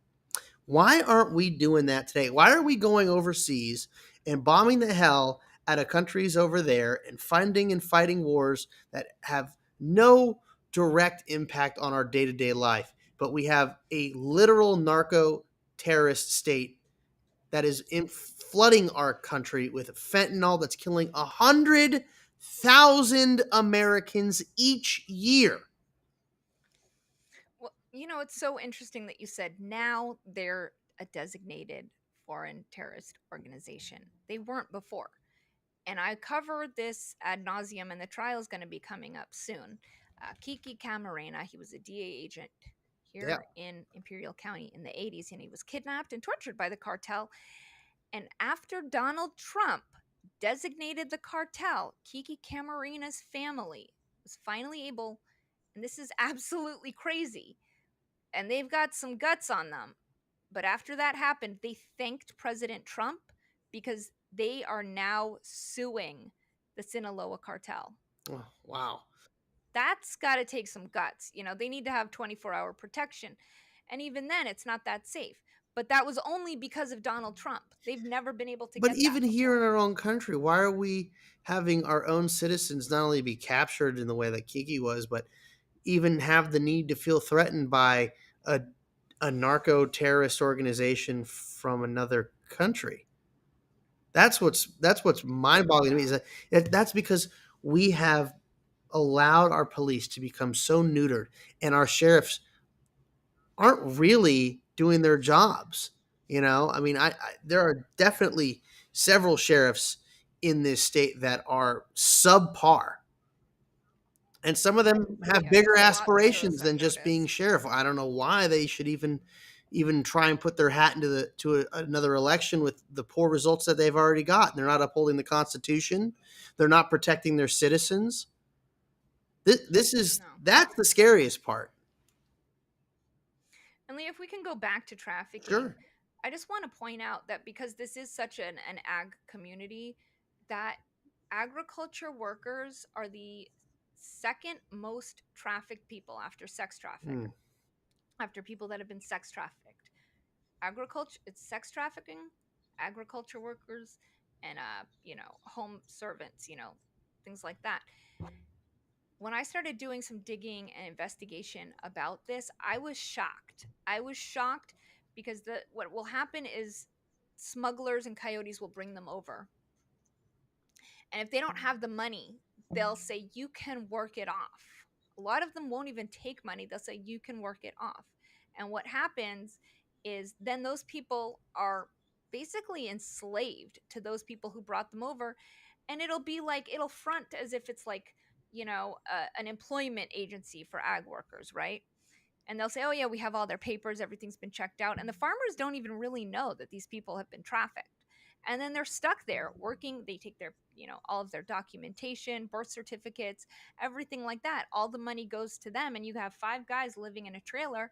[SPEAKER 12] Why aren't we doing that today? Why are we going overseas and bombing the hell out of countries over there and funding and fighting wars that have no direct impact on our day-to-day life? But we have a literal narco terrorist state that is flooding our country with fentanyl that's killing 100,000 Americans each year.
[SPEAKER 13] Well, it's so interesting that you said now they're a designated foreign terrorist organization. They weren't before. And I covered this ad nauseum, and the trial is going to be coming up soon. Kiki Camarena, he was a DA agent here in Imperial County in the 80s, and he was kidnapped and tortured by the cartel. And after Donald Trump designated the cartel, Kiki Camarena's family was finally able, and this is absolutely crazy, and they've got some guts on them. But after that happened, they thanked President Trump because they are now suing the Sinaloa cartel.
[SPEAKER 12] Oh, wow.
[SPEAKER 13] That's got to take some guts. They need to have 24-hour protection. And even then, it's not that safe. But that was only because of Donald Trump. They've never been able to get that.
[SPEAKER 12] But even here in our own country, why are we having our own citizens not only be captured in the way that Kiki was, but even have the need to feel threatened by a narco terrorist organization from another country? That's what's mind-boggling to me, is that that's because we have allowed our police to become so neutered, and our sheriffs aren't really doing their jobs. I mean, there are definitely several sheriffs in this state that are subpar, and some of them have bigger aspirations than just being sheriff. I don't know why they should even try and put their hat into another election with the poor results that they've already got. They're not upholding the Constitution. They're not protecting their citizens. That's the scariest part.
[SPEAKER 13] And Lee, if we can go back to trafficking,
[SPEAKER 12] sure.
[SPEAKER 13] I just want to point out that because this is such an ag community, that agriculture workers are the second most trafficked people after sex trafficking. After people that have been sex trafficked. Agriculture, it's sex trafficking, agriculture workers, and home servants, things like that. When I started doing some digging and investigation about this, I was shocked. Because what will happen is smugglers and coyotes will bring them over. And if they don't have the money, they'll say, you can work it off. A lot of them won't even take money. They'll say, you can work it off. And what happens is then those people are basically enslaved to those people who brought them over. And it'll front as if it's like, an employment agency for ag workers, right? And they'll say, oh yeah, we have all their papers, everything's been checked out. And the farmers don't even really know that these people have been trafficked. And then they're stuck there working. They take their, all of their documentation, birth certificates, everything like that. All the money goes to them. And you have 5 guys living in a trailer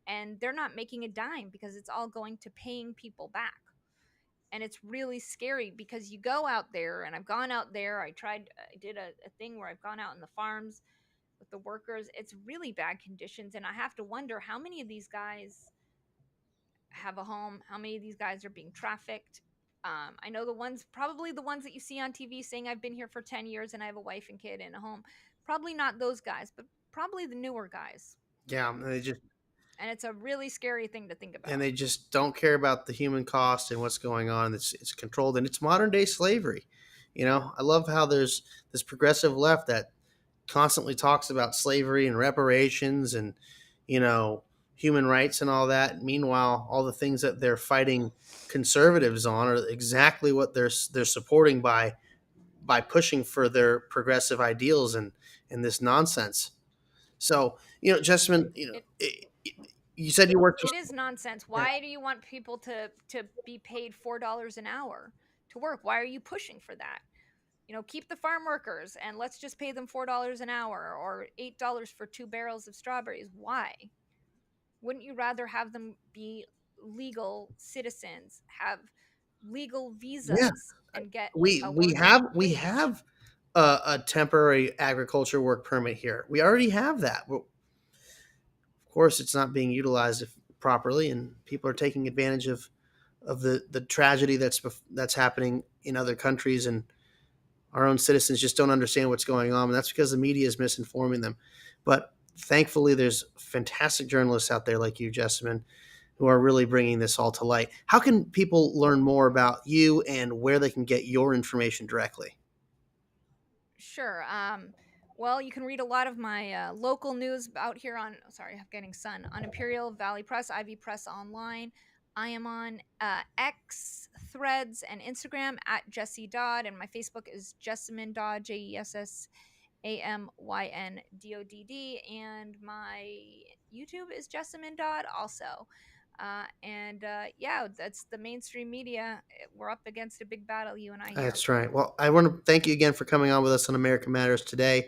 [SPEAKER 13] and they're not making a dime because it's all going to paying people back. And it's really scary because you go out there, and I've gone out there. I did a thing where I've gone out in the farms with the workers. It's really bad conditions. And I have to wonder how many of these guys have a home, how many of these guys are being trafficked. I know probably the ones that you see on TV saying I've been here for 10 years and I have a wife and kid and a home. Probably not those guys, but probably the newer guys.
[SPEAKER 12] Yeah,
[SPEAKER 13] and it's a really scary thing to think about.
[SPEAKER 12] And they just don't care about the human cost and what's going on. It's controlled, and it's modern day slavery. I love how there's this progressive left that constantly talks about slavery and reparations and, human rights and all that. Meanwhile, all the things that they're fighting conservatives on are exactly what they're supporting by pushing for their progressive ideals and this nonsense. So, Jessamyn, you said you worked.
[SPEAKER 13] It is nonsense. Why do you want people to be paid $4 an hour to work? Why are you pushing for that? keep the farm workers and let's just pay them $4 an hour or $8 for 2 barrels of strawberries. Why? Wouldn't you rather have them be legal citizens, have legal visas,
[SPEAKER 12] Yeah.
[SPEAKER 13] and get
[SPEAKER 12] We
[SPEAKER 13] a
[SPEAKER 12] we
[SPEAKER 13] working
[SPEAKER 12] have we
[SPEAKER 13] wage?
[SPEAKER 12] have a temporary agriculture work permit here. We already have that. Well, of course, it's not being utilized properly, and people are taking advantage of the tragedy that's happening in other countries, and our own citizens just don't understand what's going on, and that's because the media is misinforming them. But thankfully, there's fantastic journalists out there like you, Jessamyn, who are really bringing this all to light. How can people learn more about you and where they can get your information directly?
[SPEAKER 13] Sure. Well, you can read a lot of my local news out here on, sorry, I'm getting sun, on Imperial Valley Press, Ivy Press Online. I am on X, Threads, and Instagram at Jessie Dodd, and my Facebook is Jessamyn Dodd, JESSAMYNDODD, and my YouTube is Jessamyn Dodd also. Yeah, that's the mainstream media. We're up against a big battle, you and I here.
[SPEAKER 12] That's right. Well, I want to thank you again for coming on with us on America Matters today.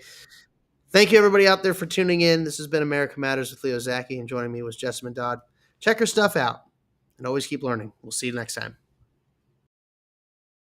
[SPEAKER 12] Thank you, everybody out there, for tuning in. This has been America Matters with Leo Zacky, and joining me was Jessamyn Dodd. Check her stuff out, and always keep learning. We'll see you next time.